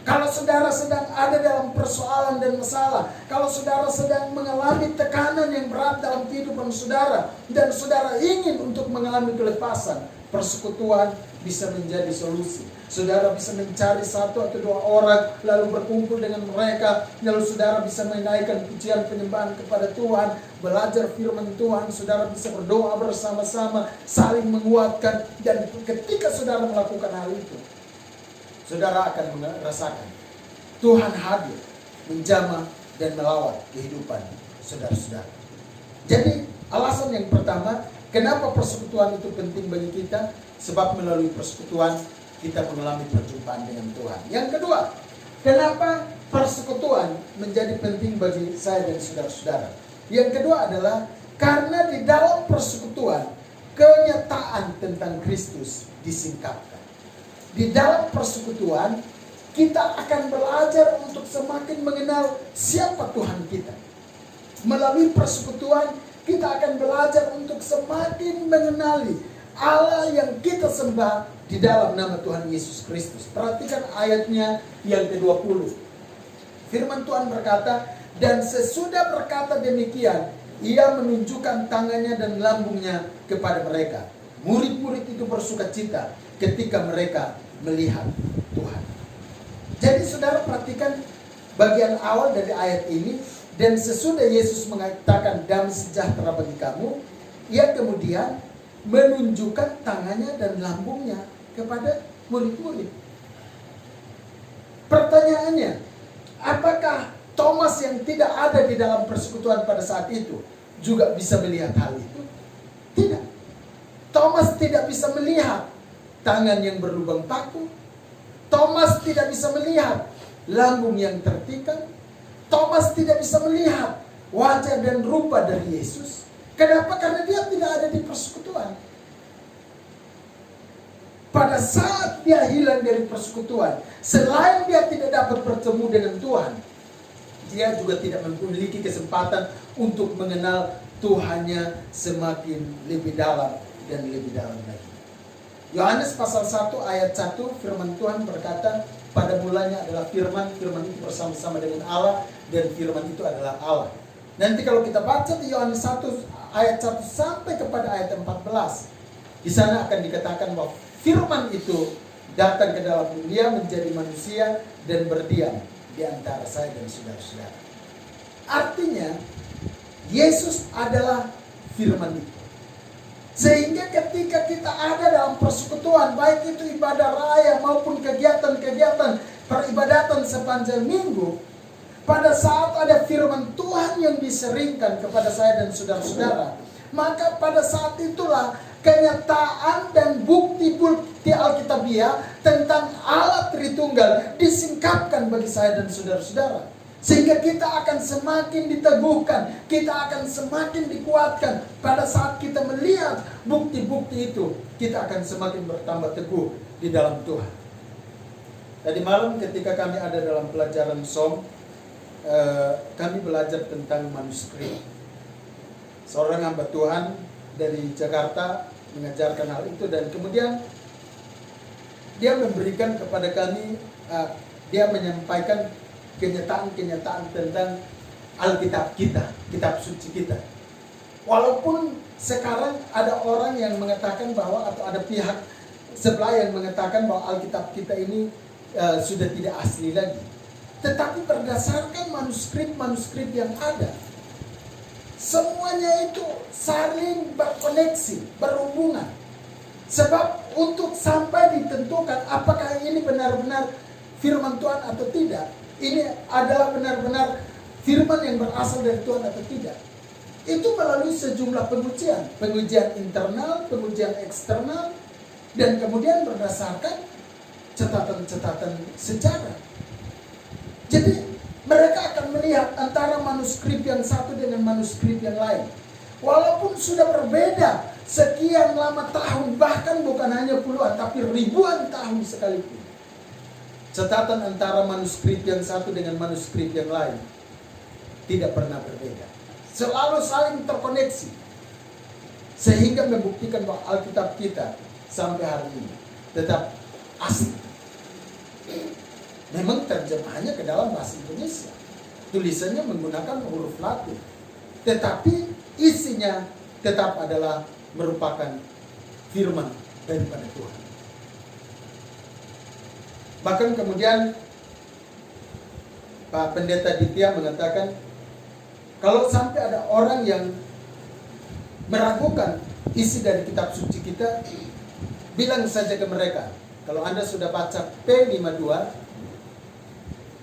Kalau saudara sedang ada dalam persoalan dan masalah, kalau saudara sedang mengalami tekanan yang berat dalam kehidupan saudara, dan saudara ingin untuk mengalami kelepasan, persekutuan bisa menjadi solusi. Saudara bisa mencari 1 atau 2 orang, lalu berkumpul dengan mereka, lalu saudara bisa menaikkan pujian penyembahan kepada Tuhan, belajar firman Tuhan, saudara bisa berdoa bersama-sama, saling menguatkan, dan ketika saudara melakukan hal itu, saudara akan merasakan Tuhan hadir, menjamah dan melawat kehidupan saudara-saudara. Jadi alasan yang pertama, kenapa persekutuan itu penting bagi kita? Sebab melalui persekutuan kita mengalami perjumpaan dengan Tuhan. Yang kedua, kenapa persekutuan menjadi penting bagi saya dan saudara-saudara? Yang kedua adalah karena di dalam persekutuan kenyataan tentang Kristus disingkapkan. Di dalam persekutuan, kita akan belajar untuk semakin mengenal siapa Tuhan kita. Melalui persekutuan, kita akan belajar untuk semakin mengenali Allah yang kita sembah di dalam nama Tuhan Yesus Kristus. Perhatikan ayatnya yang ke-20. Firman Tuhan berkata, dan sesudah berkata demikian, ia menunjukkan tangannya dan lambungnya kepada mereka. Murid-murid itu bersukacita ketika mereka melihat Tuhan. Jadi saudara perhatikan bagian awal dari ayat ini. Dan sesudah Yesus mengatakan damai sejahtera bagi kamu, ia kemudian menunjukkan tangannya dan lambungnya kepada murid-murid. Pertanyaannya, apakah Thomas yang tidak ada di dalam persekutuan pada saat itu juga bisa melihat hal itu? Tidak. Thomas tidak bisa melihat tangan yang berlubang paku. Thomas tidak bisa melihat lambung yang tertikam. Thomas tidak bisa melihat wajah dan rupa dari Yesus. Kenapa? Karena dia tidak ada di persekutuan. Pada saat dia hilang dari persekutuan, selain dia tidak dapat bertemu dengan Tuhan, dia juga tidak memiliki kesempatan untuk mengenal Tuhannya semakin lebih dalam dan lebih dalam lagi. Yohanes pasal 1 ayat 1 firman Tuhan berkata, pada mulanya adalah firman, firman itu bersama-sama dengan Allah, dan firman itu adalah Allah. Nanti kalau kita baca di Yohanes 1 ayat 1 sampai kepada ayat 14, di sana akan dikatakan bahwa firman itu datang ke dalam dunia, menjadi manusia, dan berdiam di antara saya dan saudara-saudara. Artinya, Yesus adalah firman itu. Sehingga ketika kita ada dalam persekutuan, baik itu ibadah raya maupun kegiatan-kegiatan peribadatan sepanjang minggu, pada saat ada firman Tuhan yang diseringkan kepada saya dan saudara-saudara, maka pada saat itulah kenyataan dan bukti-bukti Alkitabiah tentang Allah Tritunggal disingkapkan bagi saya dan saudara-saudara. Sehingga kita akan semakin diteguhkan, kita akan semakin dikuatkan. Pada saat kita melihat bukti-bukti itu, kita akan semakin bertambah teguh di dalam Tuhan. Tadi malam ketika kami ada dalam pelajaran SOM, kami belajar tentang manuskrip. Seorang hamba Tuhan dari Jakarta mengajarkan hal itu, dan kemudian dia memberikan kepada kami, dia menyampaikan kenyataan-kenyataan tentang Alkitab kita, kitab suci kita. Walaupun sekarang ada orang yang mengatakan bahwa, atau ada pihak sebelah yang mengatakan bahwa Alkitab kita ini sudah tidak asli lagi. Tetapi berdasarkan manuskrip-manuskrip yang ada, semuanya itu saling berkoneksi, berhubungan. Sebab untuk sampai ditentukan apakah ini benar-benar firman Tuhan atau tidak, ini adalah benar-benar firman yang berasal dari Tuhan atau tidak, itu melalui sejumlah pengujian internal, pengujian eksternal, dan kemudian berdasarkan catatan-catatan sejarah. Jadi mereka akan melihat antara manuskrip yang satu dengan manuskrip yang lain. Walaupun sudah berbeda sekian lama tahun, bahkan bukan hanya puluhan, tapi ribuan tahun sekalipun, catatan antara manuskrip yang satu dengan manuskrip yang lain tidak pernah berbeda. Selalu saling terkoneksi. Sehingga membuktikan bahwa Alkitab kita sampai hari ini tetap asli. Memang terjemahannya ke dalam bahasa Indonesia, tulisannya menggunakan huruf Latin, tetapi isinya tetap adalah merupakan firman daripada Tuhan. Bahkan kemudian Pak Pendeta Ditya mengatakan, kalau sampai ada orang yang meragukan isi dari kitab suci kita, bilang saja ke mereka, kalau Anda sudah baca P52,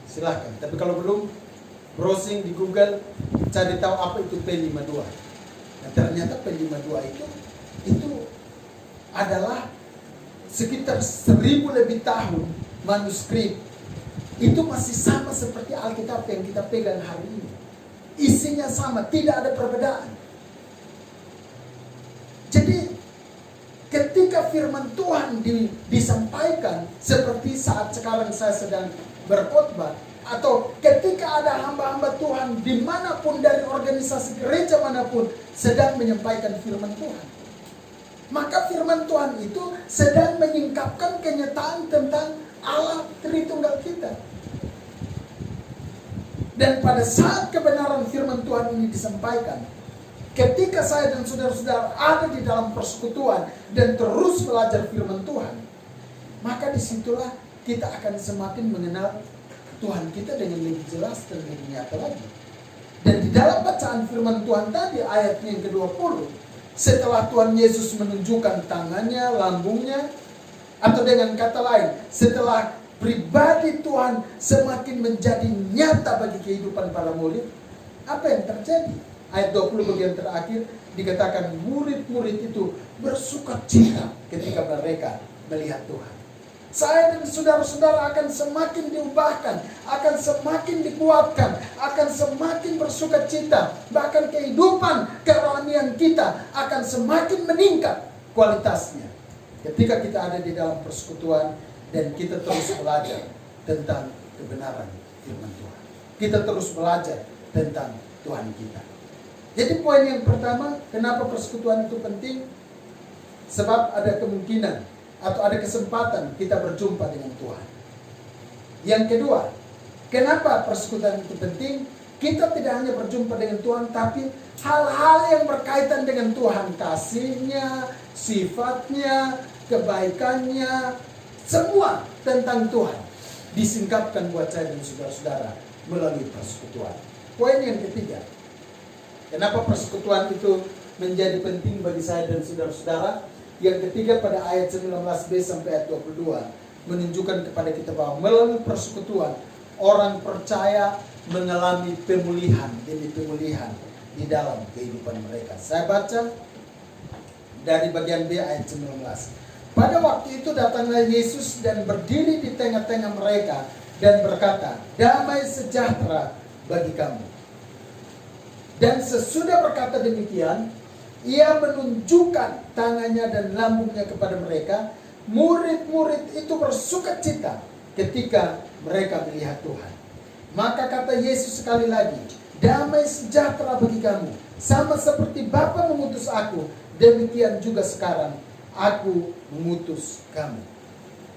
silahkan. Tapi kalau belum, browsing di Google, cari tahu apa itu P52. Nah, ternyata P52 itu adalah sekitar 1000 lebih tahun manuskrip. Itu masih sama seperti Alkitab yang kita pegang hari ini. Isinya sama, tidak ada perbedaan. Jadi ketika firman Tuhan disampaikan seperti saat sekarang saya sedang berkhotbah, atau ketika ada hamba-hamba Tuhan dimanapun dari organisasi gereja manapun sedang menyampaikan firman Tuhan, maka firman Tuhan itu sedang menyingkapkan kenyataan tentang Allah Tritunggal kita. Dan pada saat kebenaran firman Tuhan ini disampaikan, ketika saya dan saudara-saudara ada di dalam persekutuan dan terus belajar firman Tuhan, maka disitulah kita akan semakin mengenal Tuhan kita dengan lebih jelas dan lebih nyata lagi. Dan di dalam bacaan firman Tuhan tadi, ayatnya yang ke-20, setelah Tuhan Yesus menunjukkan tangannya, lambungnya, atau dengan kata lain, setelah pribadi Tuhan semakin menjadi nyata bagi kehidupan para murid, apa yang terjadi? Ayat 20 bagian terakhir dikatakan murid-murid itu bersukacita ketika mereka melihat Tuhan. Saya dan saudara-saudara akan semakin diubahkan, akan semakin dikuatkan, akan semakin bersukacita. Bahkan kehidupan kerohanian kita akan semakin meningkat kualitasnya ketika kita ada di dalam persekutuan dan kita terus belajar tentang kebenaran firman Tuhan. Kita terus belajar tentang Tuhan kita. Jadi poin yang pertama, kenapa persekutuan itu penting? Sebab ada kemungkinan atau ada kesempatan kita berjumpa dengan Tuhan. Yang kedua, kenapa persekutuan itu penting? Kita tidak hanya berjumpa dengan Tuhan, tapi hal-hal yang berkaitan dengan Tuhan, kasihnya, sifatnya, kebaikannya, semua tentang Tuhan disingkapkan buat saya dan saudara-saudara melalui persekutuan. Poin yang ketiga, kenapa persekutuan itu menjadi penting bagi saya dan saudara-saudara? Yang ketiga, pada ayat 19b sampai ayat 22 menunjukkan kepada kita bahwa melalui persekutuan orang percaya mengalami pemulihan demi pemulihan di dalam kehidupan mereka. Saya baca dari bagian B ayat 19. Pada waktu itu datanglah Yesus dan berdiri di tengah-tengah mereka dan berkata, damai sejahtera bagi kamu. Dan sesudah berkata demikian, ia menunjukkan tangannya dan lambungnya kepada mereka. Murid-murid itu bersukacita ketika mereka melihat Tuhan. Maka kata Yesus sekali lagi, damai sejahtera bagi kamu. Sama seperti Bapa mengutus aku, demikian juga sekarang aku mengutus kamu.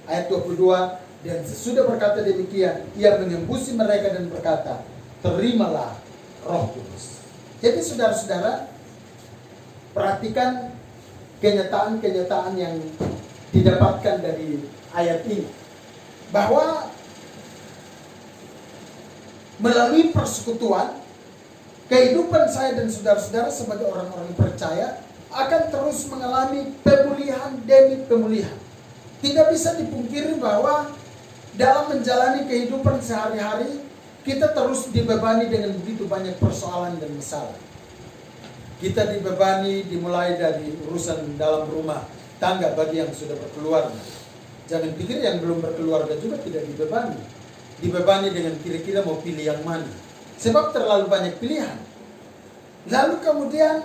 Ayat 22, dan sesudah berkata demikian, ia mengembusi mereka dan berkata, terimalah Roh Kudus. Jadi saudara-saudara, perhatikan kenyataan-kenyataan yang didapatkan dari ayat ini. Bahwa melalui persekutuan, kehidupan saya dan saudara-saudara sebagai orang-orang percaya akan terus mengalami pemulihan demi pemulihan. Tidak bisa dipungkiri bahwa dalam menjalani kehidupan sehari-hari, kita terus dibebani dengan begitu banyak persoalan dan masalah. Kita dibebani dimulai dari urusan dalam rumah tangga bagi yang sudah berkeluarga. Jangan pikir yang belum berkeluarga juga tidak dibebani. Dibebani dengan kira-kira mau pilih yang mana. Sebab terlalu banyak pilihan. Lalu kemudian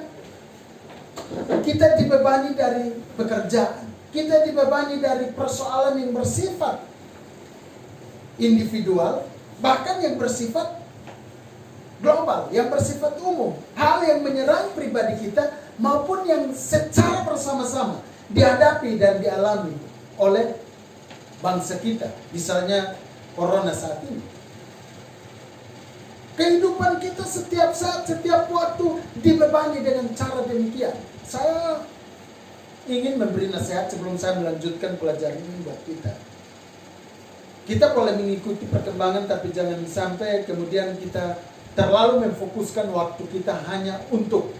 kita dibebani dari pekerjaan. Kita dibebani dari persoalan yang bersifat individual, bahkan yang bersifat global, yang bersifat umum. Hal yang menyerang pribadi kita maupun yang secara bersama-sama dihadapi dan dialami oleh bangsa kita. Misalnya corona saat ini. Kehidupan kita setiap saat, setiap waktu dibebani dengan cara demikian. Saya ingin memberi nasihat sebelum saya melanjutkan pelajaran ini buat kita. Kita boleh mengikuti perkembangan, tapi jangan sampai kemudian kita terlalu memfokuskan waktu kita hanya untuk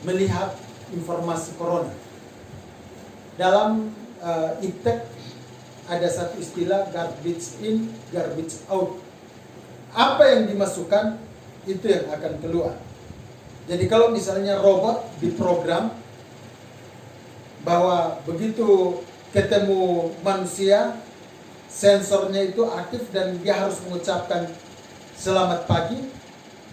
melihat informasi corona. Dalam iptek ada satu istilah garbage in, garbage out. Apa yang dimasukkan, itu yang akan keluar. Jadi kalau misalnya robot diprogram bahwa begitu ketemu manusia, sensornya itu aktif dan dia harus mengucapkan selamat pagi,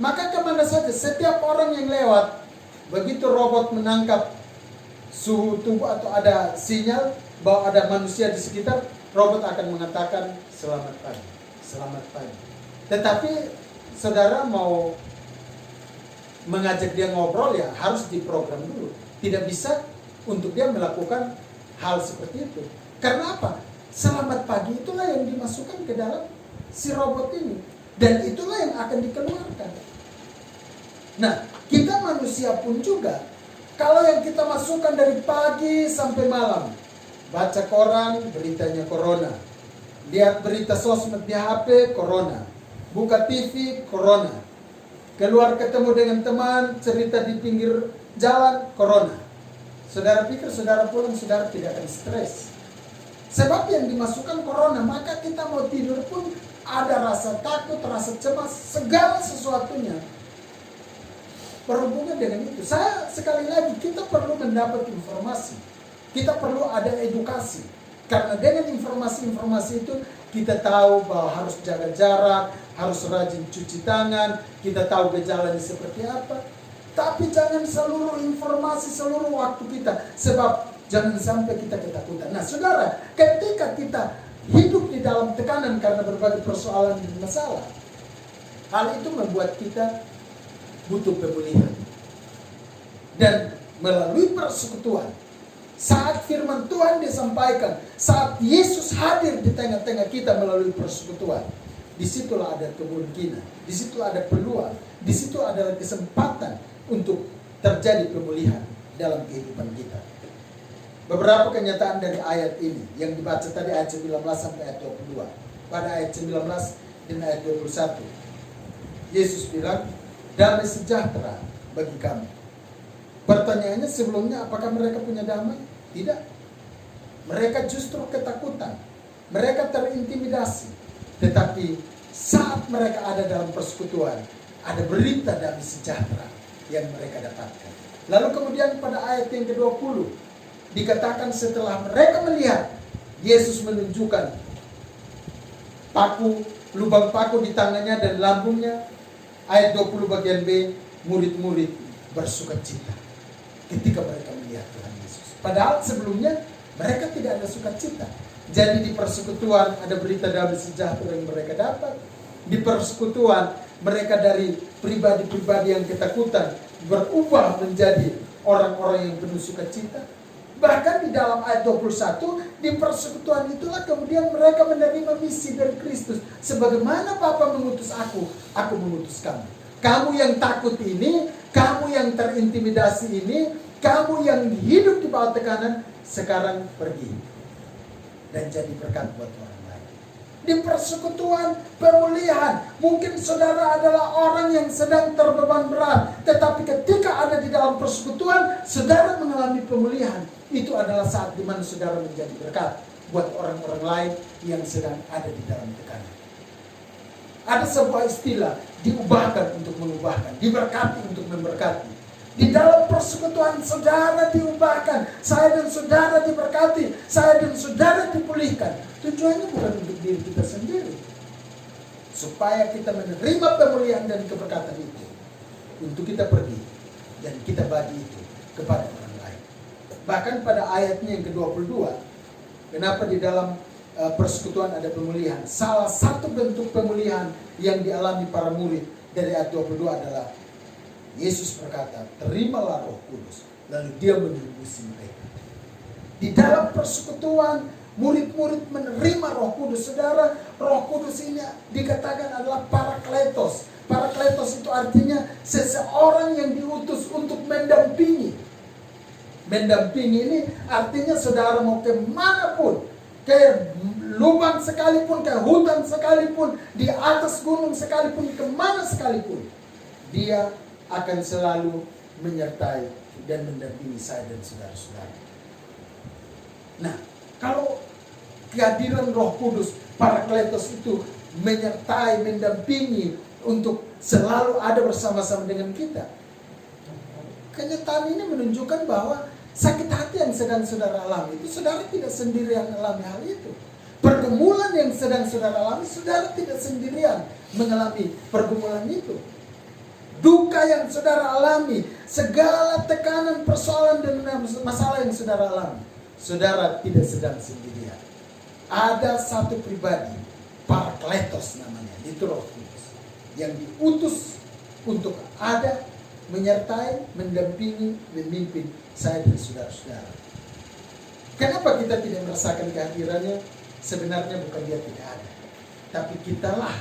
maka kemana saja setiap orang yang lewat, begitu robot menangkap suhu tubuh atau ada sinyal bahwa ada manusia di sekitar, robot akan mengatakan selamat pagi, selamat pagi. Tetapi saudara mau mengajak dia ngobrol, ya harus diprogram dulu. Tidak bisa untuk dia melakukan hal seperti itu. Karena apa? Selamat pagi itulah yang dimasukkan ke dalam si robot ini. Dan itulah yang akan dikeluarkan. Nah, kita manusia pun juga, kalau yang kita masukkan dari pagi sampai malam, baca koran, beritanya corona. Lihat berita sosmed di HP, corona. Buka TV, corona. Keluar ketemu dengan teman, cerita di pinggir jalan, corona. Saudara pikir saudara pulang, saudara tidak akan stres. Sebab yang dimasukkan corona, maka kita mau tidur pun ada rasa takut, rasa cemas, segala sesuatunya berhubungan dengan itu. Saya sekali lagi, kita perlu mendapat informasi. Kita perlu ada edukasi. Karena dengan informasi-informasi itu, kita tahu bahwa harus jaga jarak, harus rajin cuci tangan, kita tahu gejalanya seperti apa. Tapi jangan seluruh informasi, seluruh waktu kita. Sebab jangan sampai kita ketakutan. Nah saudara, ketika kita hidup di dalam tekanan karena berbagai persoalan dan masalah, hal itu membuat kita butuh pemulihan. Dan melalui persekutuan, saat firman Tuhan disampaikan, saat Yesus hadir di tengah-tengah kita melalui persekutuan, disitulah ada kemungkinan, disitulah ada peluang, disitu ada kesempatan untuk terjadi pemulihan dalam kehidupan kita. Beberapa kenyataan dari ayat ini yang dibaca tadi ayat 19 sampai ayat 22. Pada ayat 19 dan ayat 21, Yesus bilang, damai sejahtera bagi kamu. Pertanyaannya sebelumnya, apakah mereka punya damai? Tidak. Mereka justru ketakutan. Mereka terintimidasi. Tetapi saat mereka ada dalam persekutuan, ada berita damai sejahtera yang mereka dapatkan. Lalu kemudian pada ayat yang ke-20 dikatakan setelah mereka melihat Yesus menunjukkan paku, lubang paku di tangannya dan lambungnya, ayat 20 bagian B, murid-murid bersukacita ketika mereka melihat Tuhan Yesus. Padahal sebelumnya mereka tidak ada sukacita. Jadi di persekutuan ada berita damai sejahtera yang mereka dapat. Di persekutuan mereka dari pribadi-pribadi yang ketakutan berubah menjadi orang-orang yang penuh sukacita. Bahkan di dalam ayat 21, di persekutuan itulah kemudian mereka menerima misi dari Kristus. Sebagaimana Bapa mengutus aku mengutus kamu. Kamu yang takut ini, kamu yang terintimidasi ini, kamu yang hidup di bawah tekanan, sekarang pergi dan jadi berkat buat orang lain. Di persekutuan pemulihan, mungkin saudara adalah orang yang sedang terbeban berat, tetapi ketika ada di dalam persekutuan, saudara mengalami pemulihan. Itu adalah saat di mana saudara menjadi berkat buat orang-orang lain yang sedang ada di dalam tekanan. Ada sebuah istilah, diubahkan untuk mengubahkan, diberkati untuk memberkati. Di dalam persekutuan saudara diubahkan, saya dan saudara diberkati, saya dan saudara dipulihkan. Tujuannya bukan untuk diri kita sendiri, supaya kita menerima pemulihan dan keberkatan itu, untuk kita pergi dan kita bagi itu kepada orang lain. Bahkan pada ayatnya yang ke-22, kenapa di dalam persekutuan ada pemulihan? Salah satu bentuk pemulihan yang dialami para murid dari ayat 22 adalah Yesus berkata, terimalah Roh Kudus, lalu dia menebusi mereka. Di dalam persekutuan, murid-murid menerima Roh Kudus. Saudara, Roh Kudus ini dikatakan adalah Parakletos. Parakletos itu artinya seseorang yang diutus untuk mendampingi. Mendampingi ini artinya saudara mau kemanapun, ke lubang sekalipun, ke hutan sekalipun, di atas gunung sekalipun, kemana sekalipun, dia akan selalu menyertai dan mendampingi saya dan saudara-saudara. Nah, kalau kehadiran Roh Kudus, Parakletos itu menyertai, mendampingi untuk selalu ada bersama-sama dengan kita, kenyataan ini menunjukkan bahwa sakit hati yang sedang saudara alami itu, saudara tidak sendirian alami hal itu. Pergumulan yang sedang saudara alami, saudara tidak sendirian mengalami pergumulan itu. Duka yang saudara alami, segala tekanan, persoalan dan masalah yang saudara alami, saudara tidak sedang sendirian. Ada satu pribadi, Parakletos namanya, itu Roh Kudus, yang diutus untuk ada, menyertai, mendampingi, memimpin saya dan saudara-saudara. Kenapa kita tidak merasakan kehadirannya? Sebenarnya bukan dia tidak ada, tapi kitalah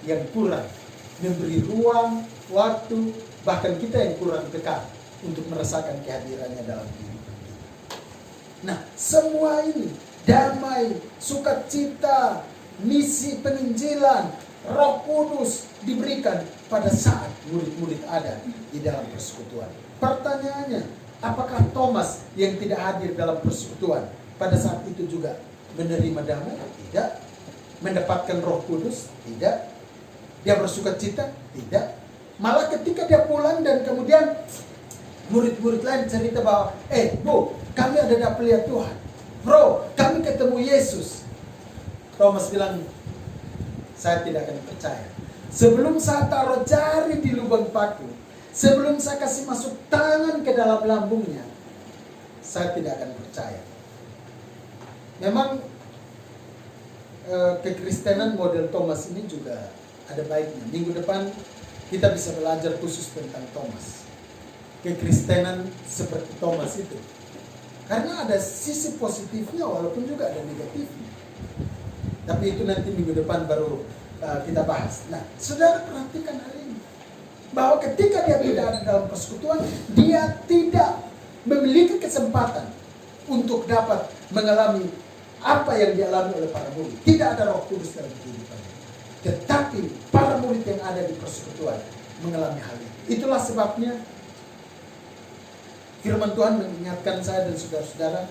yang kurang memberi ruang, waktu, bahkan kita yang kurang dekat untuk merasakan kehadirannya dalam kehidupan kita. Nah, semua ini, damai, sukacita, misi penginjilan, Roh Kudus diberikan pada saat murid-murid ada di dalam persekutuan. Pertanyaannya, apakah Thomas yang tidak hadir dalam persekutuan pada saat itu juga menerima damai? Tidak. Mendapatkan Roh Kudus? Tidak. Dia bersukacita? Tidak. Malah ketika dia pulang dan kemudian murid-murid lain cerita bahwa, Bu, kami ada dapat lihat Tuhan. Bro, kami ketemu Yesus. Thomas bilang, saya tidak akan percaya. Sebelum saya taruh jari di lubang paku, sebelum saya kasih masuk tangan ke dalam lambungnya, saya tidak akan percaya. Memang kekristenan model Thomas ini juga ada baiknya. Minggu depan kita bisa belajar khusus tentang Thomas. Kekristenan seperti Thomas itu. Karena ada sisi positifnya walaupun juga ada negatifnya. Tapi itu nanti minggu depan baru kita bahas. Nah, saudara perhatikan hal ini. Bahwa ketika dia tidak ada dalam persekutuan, dia tidak memiliki kesempatan untuk dapat mengalami apa yang dialami oleh para murid. Tidak ada Roh Kudus dalam kehidupannya. Tetapi para murid yang ada di persekutuan mengalami hal itu. Itulah sebabnya firman Tuhan mengingatkan saya dan saudara-saudara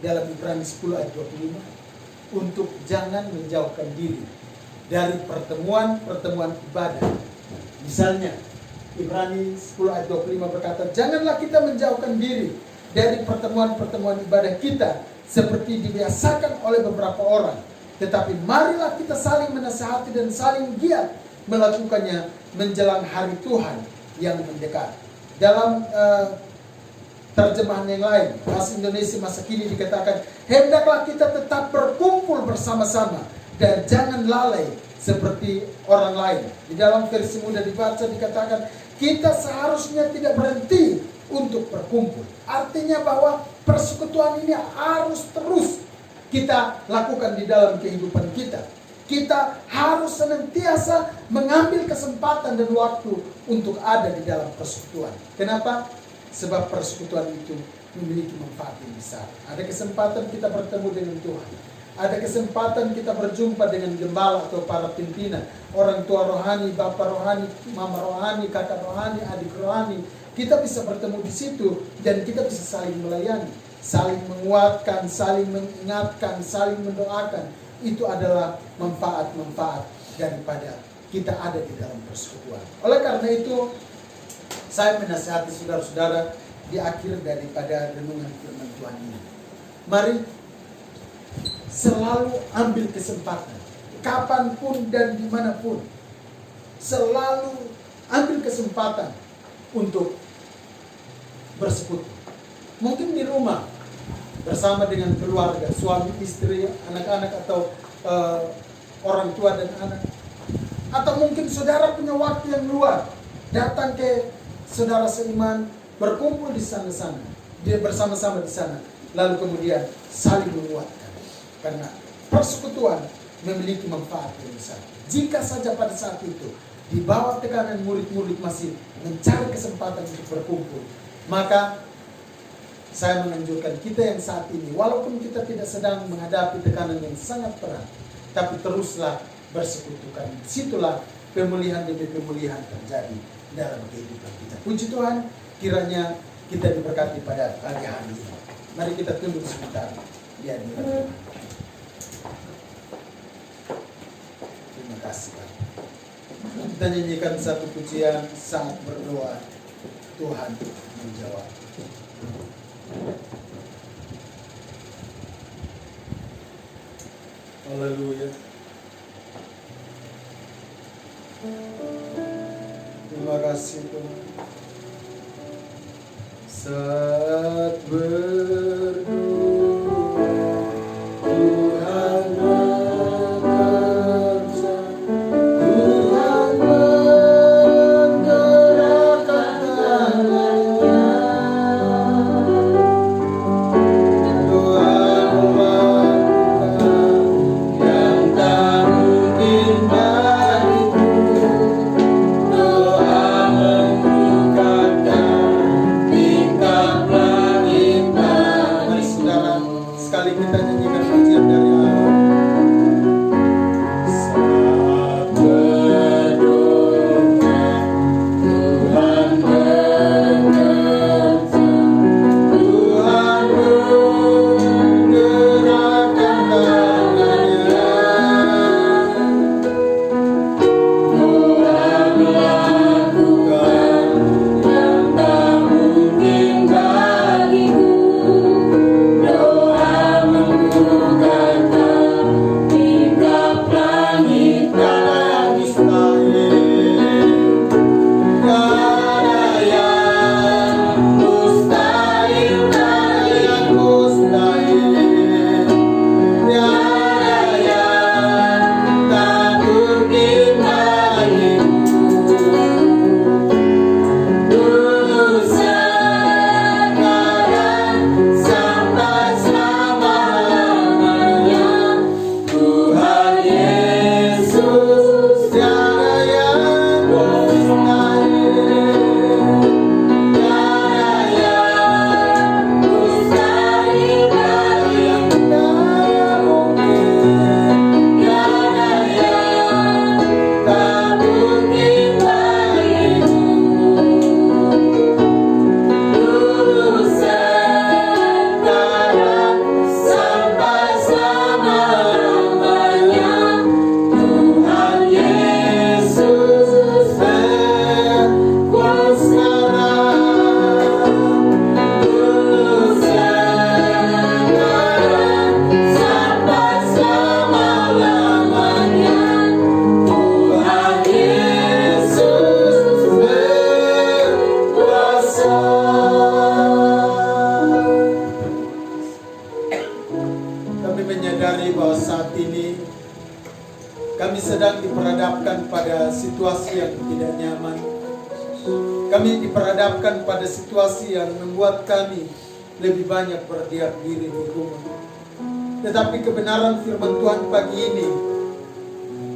dalam Ibrani 10 ayat 25 untuk jangan menjauhkan diri dari pertemuan-pertemuan ibadah. Misalnya Ibrani 10 ayat 25 berkata, janganlah kita menjauhkan diri dari pertemuan-pertemuan ibadah kita seperti dibiasakan oleh beberapa orang, tetapi marilah kita saling menasihati dan saling giat melakukannya menjelang hari Tuhan yang mendekat. Dalam terjemahan yang lain, bahasa Indonesia masa kini dikatakan, hendaklah kita tetap berkumpul bersama-sama dan jangan lalai seperti orang lain. Di dalam versi mudah dibaca dikatakan, kita seharusnya tidak berhenti untuk berkumpul. Artinya bahwa persekutuan ini harus terus kita lakukan di dalam kehidupan kita. Kita harus senantiasa mengambil kesempatan dan waktu untuk ada di dalam persekutuan. Kenapa? Sebab persekutuan itu memiliki manfaat yang besar. Ada kesempatan kita bertemu dengan Tuhan. Ada kesempatan kita berjumpa dengan gembala atau para pimpinan, orang tua rohani, bapak rohani, mama rohani, kakak rohani, adik rohani. Kita bisa bertemu di situ dan kita bisa saling melayani, saling menguatkan, saling mengingatkan, saling mendoakan. Itu adalah manfaat-manfaat daripada kita ada di dalam persekutuan. Oleh karena itu, saya menasihati saudara-saudara di akhir daripada renungan firman Tuhan ini. Mari selalu ambil kesempatan, kapanpun dan dimanapun. Selalu ambil kesempatan untuk bersekutu. Mungkin di rumah, bersama dengan keluarga, suami, istri, anak-anak atau orang tua dan anak. Atau mungkin saudara punya waktu yang luar, datang ke saudara seiman, berkumpul di sana-sana, dia bersama-sama di sana, lalu kemudian saling menguatkan. Karena persekutuan memiliki manfaat yang besar. Jika saja pada saat itu, di bawah tekanan murid-murid masih mencari kesempatan untuk berkumpul, maka saya menganjurkan kita yang saat ini, walaupun kita tidak sedang menghadapi tekanan yang sangat berat, tapi teruslah bersekutukan. Disitulah pemulihan demi pemulihan terjadi dalam kehidupan kita. Puji Tuhan, kiranya kita diberkati pada pagi hari ini. Mari kita tunduk sebentar di hadirat Tuhan. Terima kasih Pak. Kita nyanyikan satu pujian saat berdoa, Tuhan menjawab. Haleluya. Terima kasih Tuhan. Saat berdoa, Tuhan bekerja, Tuhan menggerakkan tangannya. kami sedang diperhadapkan pada situasi yang tidak nyaman. Kami diperhadapkan pada situasi yang membuat kami lebih banyak berdiam diri di rumah. Tetapi kebenaran firman Tuhan pagi ini,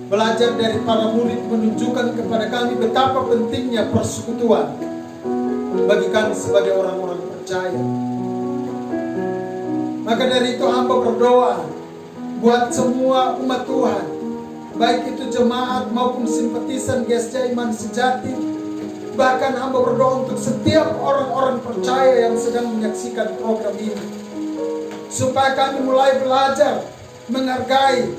belajar dari para murid, menunjukkan kepada kami betapa pentingnya persekutuan bagi kami sebagai orang-orang percaya. Maka dari itu hamba berdoa buat semua umat Tuhan, baik itu jemaat maupun simpatisan GSJ Iman Sejati. Bahkan hamba berdoa untuk setiap orang-orang percaya yang sedang menyaksikan program ini, supaya kami mulai belajar menghargai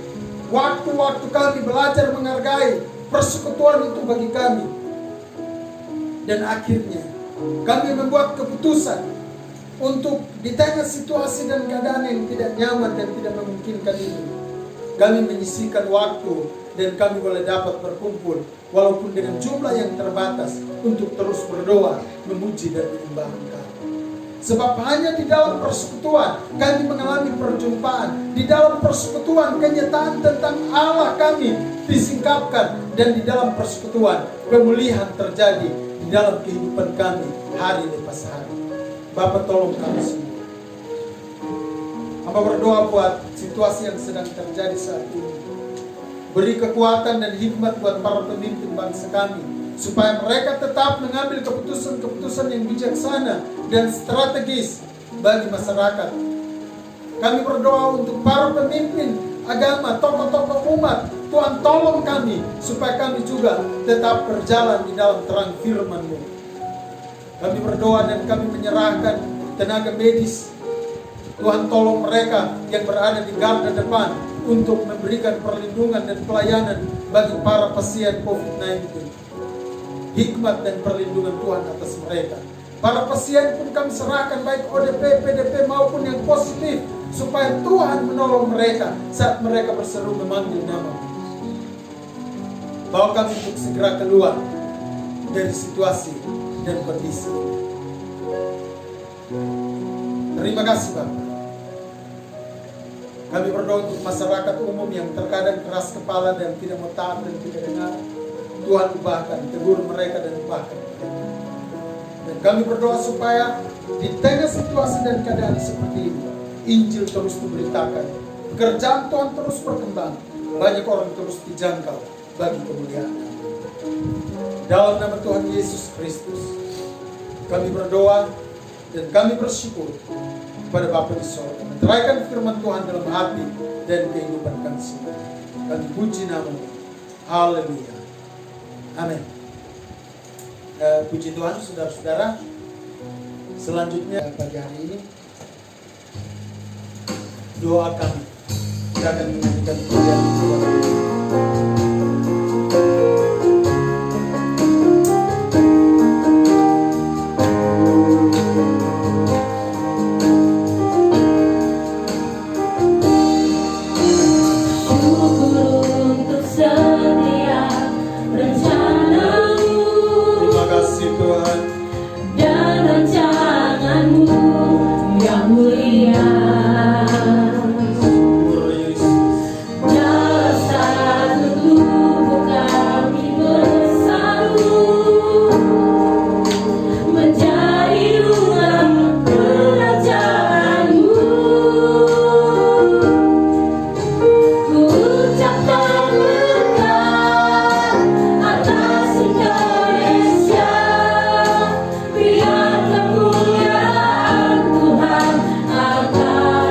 waktu-waktu kami, belajar menghargai persekutuan itu bagi kami. Dan akhirnya kami membuat keputusan untuk di tengah situasi dan keadaan yang tidak nyaman dan tidak memungkinkan ini, kami menyisihkan waktu dan kami boleh dapat berkumpul walaupun dengan jumlah yang terbatas untuk terus berdoa, memuji dan menyembah Engkau. Sebab hanya di dalam persekutuan kami mengalami perjumpaan. Di dalam persekutuan kenyataan tentang Allah kami disingkapkan, dan di dalam persekutuan pemulihan terjadi di dalam kehidupan kami hari lepas hari. Bapa, tolong kami semua. Hamba berdoa buat situasi yang sedang terjadi saat ini. Beri kekuatan dan hikmat buat para pemimpin bangsa kami, supaya mereka tetap mengambil keputusan-keputusan yang bijaksana dan strategis bagi masyarakat. Kami berdoa untuk para pemimpin agama, tokoh-tokoh umat. Tuhan tolong kami, supaya kami juga tetap berjalan di dalam terang firman-Mu. Kami berdoa dan kami menyerahkan tenaga medis. Tuhan tolong mereka yang berada di garda depan untuk memberikan perlindungan dan pelayanan bagi para pasien COVID-19. Hikmat dan perlindungan Tuhan atas mereka. Para pasien pun kami serahkan, baik ODP, PDP maupun yang positif, supaya Tuhan menolong mereka saat mereka berseru memanggil nama-Mu. Bawa kami untuk segera keluar dari situasi dan kondisi. Terima kasih Bapak. Kami berdoa untuk masyarakat umum yang terkadang keras kepala dan tidak mau taat dan tidak dengar. Tuhan ubahkan, tegur mereka dan ubahkan mereka. Dan kami berdoa supaya di tengah situasi dan keadaan seperti ini, Injil terus diberitakan, pekerjaan Tuhan terus berkembang, banyak orang terus dijangkau bagi kemuliaan. Dalam nama Tuhan Yesus Kristus, kami berdoa dan kami bersyukur kepada Bapa di sorga. Meneraikan firman Tuhan dalam hati dan kehidupan kami semua. Kami puji nama-Mu. Haleluya. Amin. Puji Tuhan, saudara-saudara. Selanjutnya pagi hari ini, doa kami. Kita akan menyanyikan pujian doa. Biar kemuliaan Tuhan akan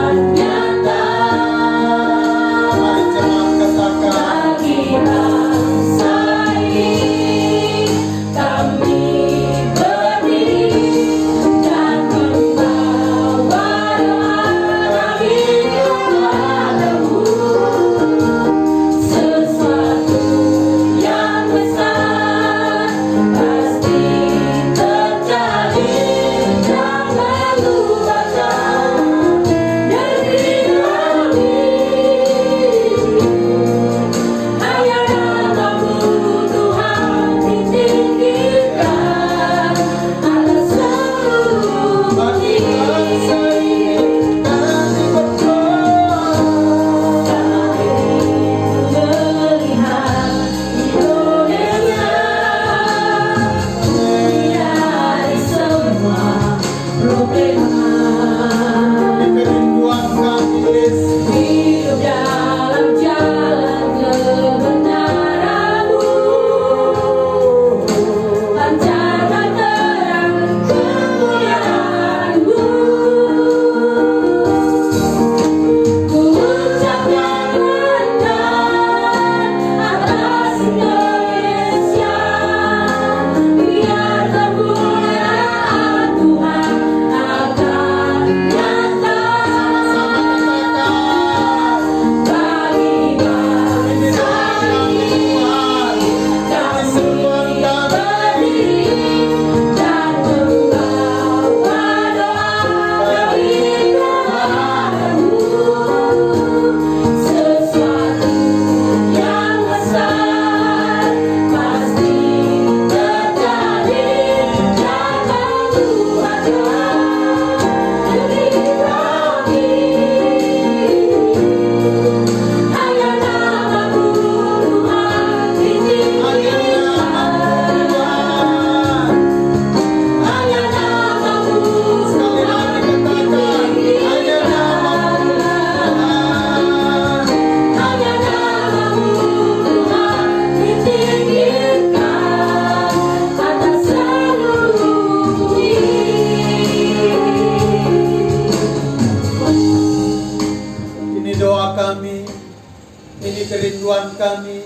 kerinduan kami,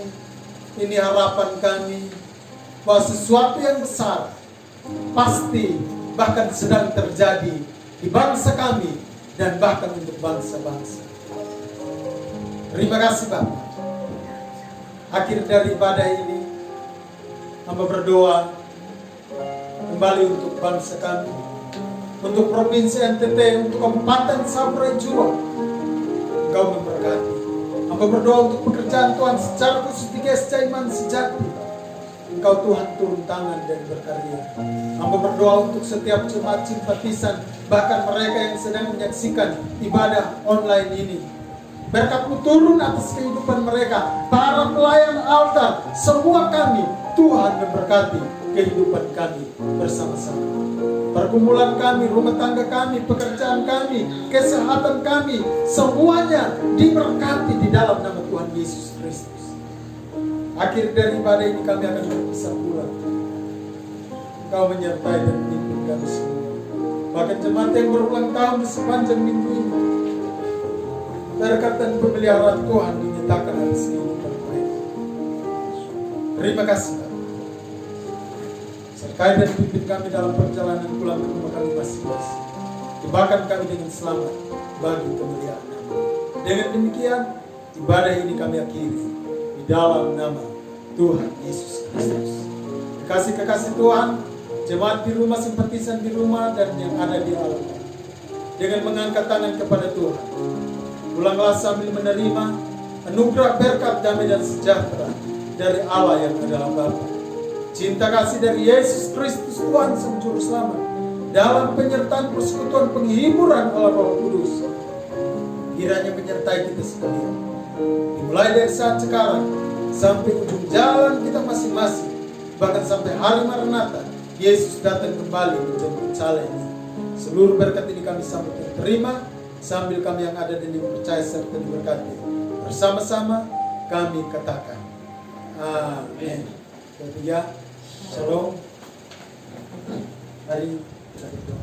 ini harapan kami, bahwa sesuatu yang besar pasti bahkan sedang terjadi di bangsa kami dan bahkan untuk bangsa-bangsa. Terima kasih Bapak. Akhir dari ibadah ini, hamba berdoa kembali untuk bangsa kami, untuk Provinsi NTT, untuk Kabupaten Saburai Jua. Engkau memberkati. Hamba berdoa untuk pekerjaan Tuhan secara khusus di GSC Iman Sejati. Engkau Tuhan turun tangan dan berkarya. Hamba berdoa untuk setiap jemaat simpatisan, bahkan mereka yang sedang menyaksikan ibadah online ini. Berkat-Mu turun atas kehidupan mereka, para pelayan altar, semua kami, Tuhan memberkati kehidupan kami bersama-sama. Pergumulan kami, rumah tangga kami, pekerjaan kami, kesehatan kami, semuanya diberkati di dalam nama Tuhan Yesus Kristus. Akhir dari ibadah ini kami akan berpisah pulang. Engkau menyertai dan memimpin kami semua. Bahkan jemaat yang berulang tahun di sepanjang minggu ini, berkat dan pemeliharaan Tuhan dinyatakan atas kehidupan mereka. Terima kasih Bapak. Sertai dan pimpin kami dalam perjalanan pulang ke rumah kami masing-masing. Tibakan kami dengan selamat bagi kemuliaan nama. Dengan demikian, ibadah ini kami akhiri di dalam nama Tuhan Yesus Kristus. Kekasih-kekasih Tuhan, jemaat di rumah, simpatisan di rumah, dan yang ada di alam, dengan mengangkat tangan kepada Tuhan, pulanglah sambil menerima anugerah berkat damai dan sejahtera dari Allah yang adalah Bapa, cinta kasih dari Yesus Kristus Tuhan Sang Juru Selamat, dalam penyertaan persekutuan penghiburan Allah Roh Kudus, kiranya menyertai kita sekalian, dimulai dari saat sekarang sampai ujung jalan kita masing-masing, bahkan sampai hari Maranatha, Yesus datang kembali menjemput cala ini. Seluruh berkat ini kami sambut dan terima, sambil kami yang ada dan yang percaya serta diberkati. Bersama-sama kami katakan amin. Ketiga, shalom. Mari kita berdoa.